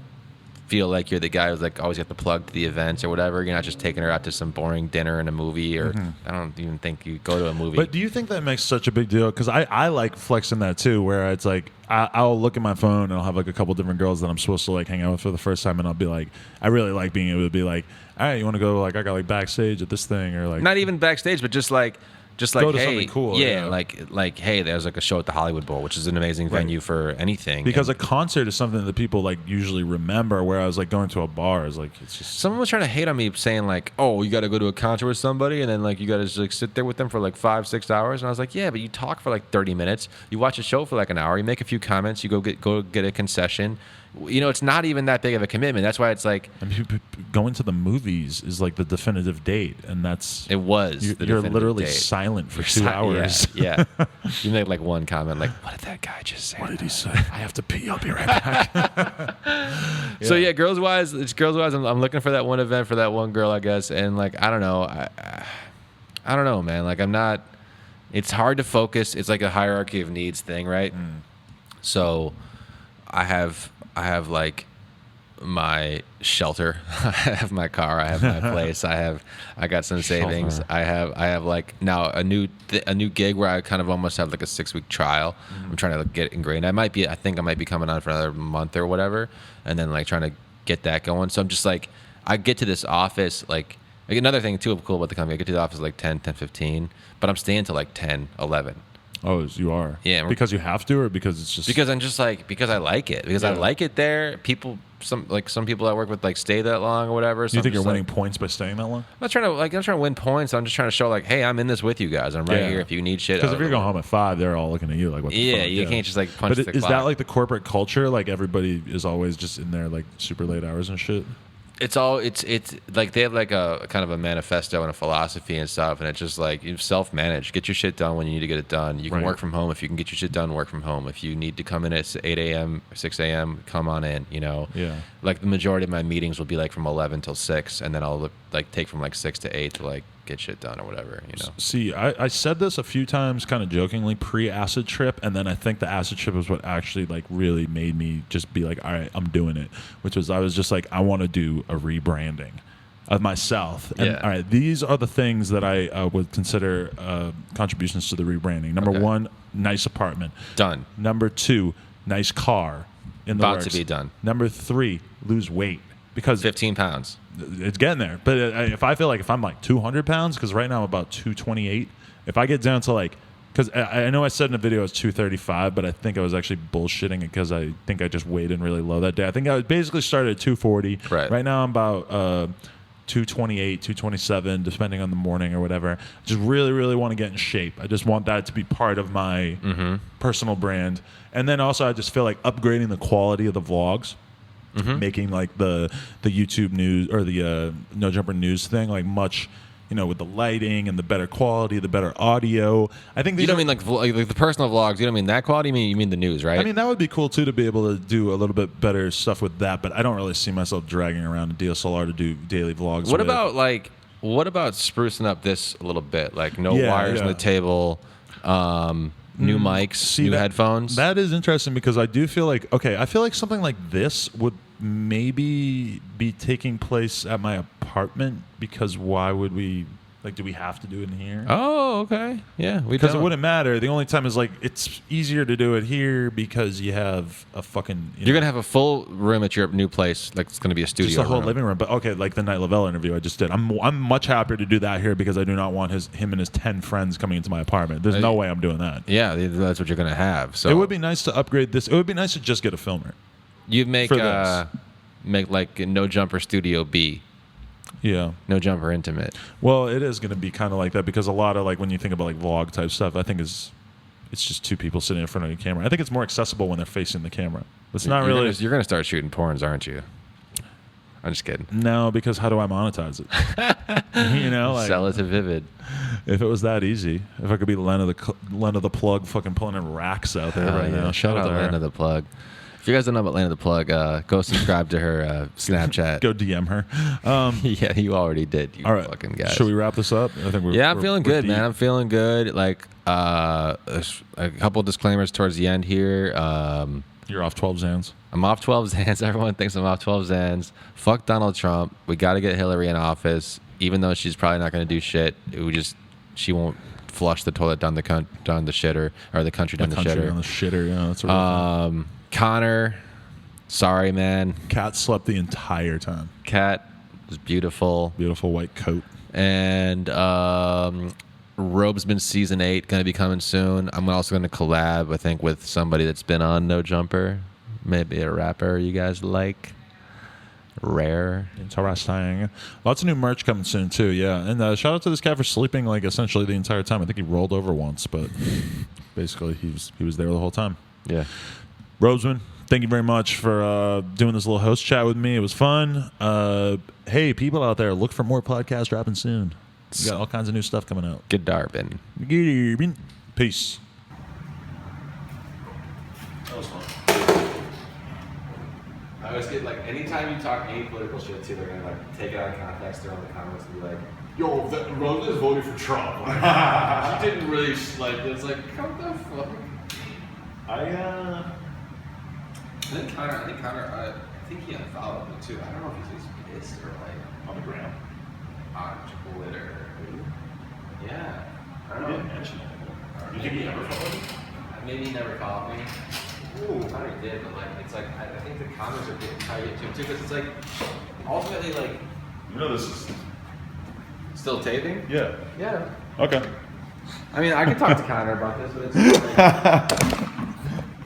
feel like you're the guy who's like always got the plug to the events or whatever. You're not just taking her out to some boring dinner and a movie, or I don't even think you go to a movie. But do you think that makes such a big deal? Because I like flexing that too, where it's like I'll look at my phone and I'll have like a couple different girls that I'm supposed to like hang out with for the first time, and I'll be like, I really like being able to be like, all right, you want to go, like, I got like backstage at this thing, or like not even backstage, but just like go to hey, something cool. Yeah, like hey, there's like a show at the Hollywood Bowl, which is an amazing venue for anything. Because a concert is something that people like usually remember, whereas like going to a bar is like, it's just. Someone was trying to hate on me saying like, oh, you got to go to a concert with somebody and then like you got to just like sit there with them for like 5-6 hours, and I was like, yeah, but you talk for like 30 minutes, you watch a show for like an hour, you make a few comments, you go get a concession. You know, it's not even that big of a commitment. That's why it's like, I mean, going to the movies is like the definitive date, and that's you're literally date. Silent for 2 hours. Yeah. You make like one comment, like, what did that guy just say? What did he say? I have to pee. I'll be right back. So yeah, girls wise, I'm looking for that one event for that one girl, I guess, and like I don't know, I don't know, man. Like I'm not. It's hard to focus. It's like a hierarchy of needs thing, right? So I have like my shelter, I have my car, I have my place, I got some savings, Shelter. I have like now a new gig where I kind of almost have like a 6-week trial. I'm trying to get ingrained. I think I might be coming on for another month or whatever, and then like trying to get that going. So I'm just like, I get to this office like another thing too cool about the company. I get to the office like 10:15, but I'm staying till like 10:11. Oh, you are? Yeah. Because you have to, or because it's just because I'm just like because I like it. Because I like it there. Some people I work with like stay that long or whatever. So Do you think you're winning points by staying that long? I'm not trying to win points. I'm just trying to show like, hey, I'm in this with you guys. I'm right here if you need shit. Because if you're going home at 5, they're all looking at you like, what the fuck? You can't just like punch the clock. But is that like the corporate culture? Like everybody is always just in there like super late hours and shit? It's like they have like a kind of a manifesto and a philosophy and stuff, and it's just like you self-manage. Get your shit done when you need to get it done. You can work from home if you can get your shit done. Work from home if you need to come in at 8 a.m. or 6 a.m. Come on in. You know. Yeah. Like the majority of my meetings will be like from 11 till 6, and then I'll like take from like 6 to 8 to like get shit done or whatever. You know. See, I said this a few times, kind of jokingly, pre-acid trip, and then I think the acid trip was what actually like really made me just be like, all right, I'm doing it. Which was I was just like, I want to do a rebranding of myself. And all right, these are the things that I would consider contributions to the rebranding. Number 1, nice apartment. Done. Number 2, nice car. In the About works. to be done. Number 3, lose weight. Because 15 pounds. It's getting there. But if I feel like if I'm like 200 pounds, because right now I'm about 228, if I get down to like, because I know I said in the video I was 235, but I think I was actually bullshitting it because I think I just weighed in really low that day. I think I basically started at 240. Right now I'm about 228, 227, depending on the morning or whatever. Just really, really want to get in shape. I just want that to be part of my personal brand. And then also I just feel like upgrading the quality of the vlogs. Making like the YouTube news or the No Jumper news thing like much, you know, with the lighting and the better quality, the better audio. I think you don't mean like the personal vlogs. You don't mean that quality. You mean the news, right? I mean that would be cool too to be able to do a little bit better stuff with that. But I don't really see myself dragging around a DSLR to do daily vlogs. What about sprucing up this a little bit? Like no wires on the table. New mics, new headphones. That is interesting because I do feel like I feel like something like this would maybe be taking place at my apartment because why would we do we have to do it in here? Oh, okay. Yeah, because it wouldn't matter. The only time is like it's easier to do it here because you have a fucking you're gonna have a full room at your new place, like it's gonna be a studio. Just a whole living room. But like the Night Lavelle interview I just did. I'm much happier to do that here because I do not want him and his 10 friends coming into my apartment. There's no way I'm doing that. Yeah, that's what you're gonna have. So it would be nice to upgrade this. It would be nice to just get a filmer. You'd make like a No Jumper Studio B. Yeah. No Jumper Intimate. Well, it is going to be kind of like that because a lot of like when you think about like vlog type stuff, I think it's just 2 people sitting in front of a camera. I think it's more accessible when they're facing the camera. It's not really. You're going to start shooting porns, aren't you? I'm just kidding. No, because how do I monetize it? You know, like, sell it to Vivid. If it was that easy, if I could be Len of the Plug, fucking pulling in racks out there right now. Shout out Len of the Plug. If you guys don't know about Lana the Plug, go subscribe to her Snapchat. Go DM her. Yeah, you already did. You all right. fucking guys. Should we wrap this up? I think I'm feeling good, man. I'm feeling good. Like a couple disclaimers towards the end here. You're off 12 Xans. I'm off 12 Xans. Everyone thinks I'm off 12 Xans. Fuck Donald Trump. We got to get Hillary in office, even though she's probably not going to do shit. She won't flush the toilet down the shitter, or the country down the shitter. Down the shitter. Yeah, that's right. Connor, sorry, man. Cat slept the entire time. Cat was beautiful. Beautiful white coat. And Robesman season 8 going to be coming soon. I'm also going to collab, I think, with somebody that's been on No Jumper. Maybe a rapper you guys like. Rare. Interesting. Lots of new merch coming soon too. Yeah, and shout out to this guy for sleeping like essentially the entire time. I think he rolled over once, but basically he was there the whole time. Yeah. Robesman, thank you very much for doing this little host chat with me. It was fun. Hey, people out there, look for more podcasts dropping soon. We got all kinds of new stuff coming out. Good Darbin. Peace. That was fun. I always get like anytime you talk any political shit too, they're gonna like take it out of context throw in the comments and be like, Yo, Rose is voting for Trump. She didn't really like. It's like, what the fuck? I think Connor. I think he unfollowed me too. I don't know if he's just pissed or like On the ground. on Twitter. Yeah. I I don't know. didn't mention it. You think he ever followed you? Maybe he never followed me. Ooh, I thought he did, but like it's like I think the comments are getting tired too because it's like ultimately like You know this is. still taping. Yeah. Yeah. Okay. I mean, I could talk to Connor about this, but it's like,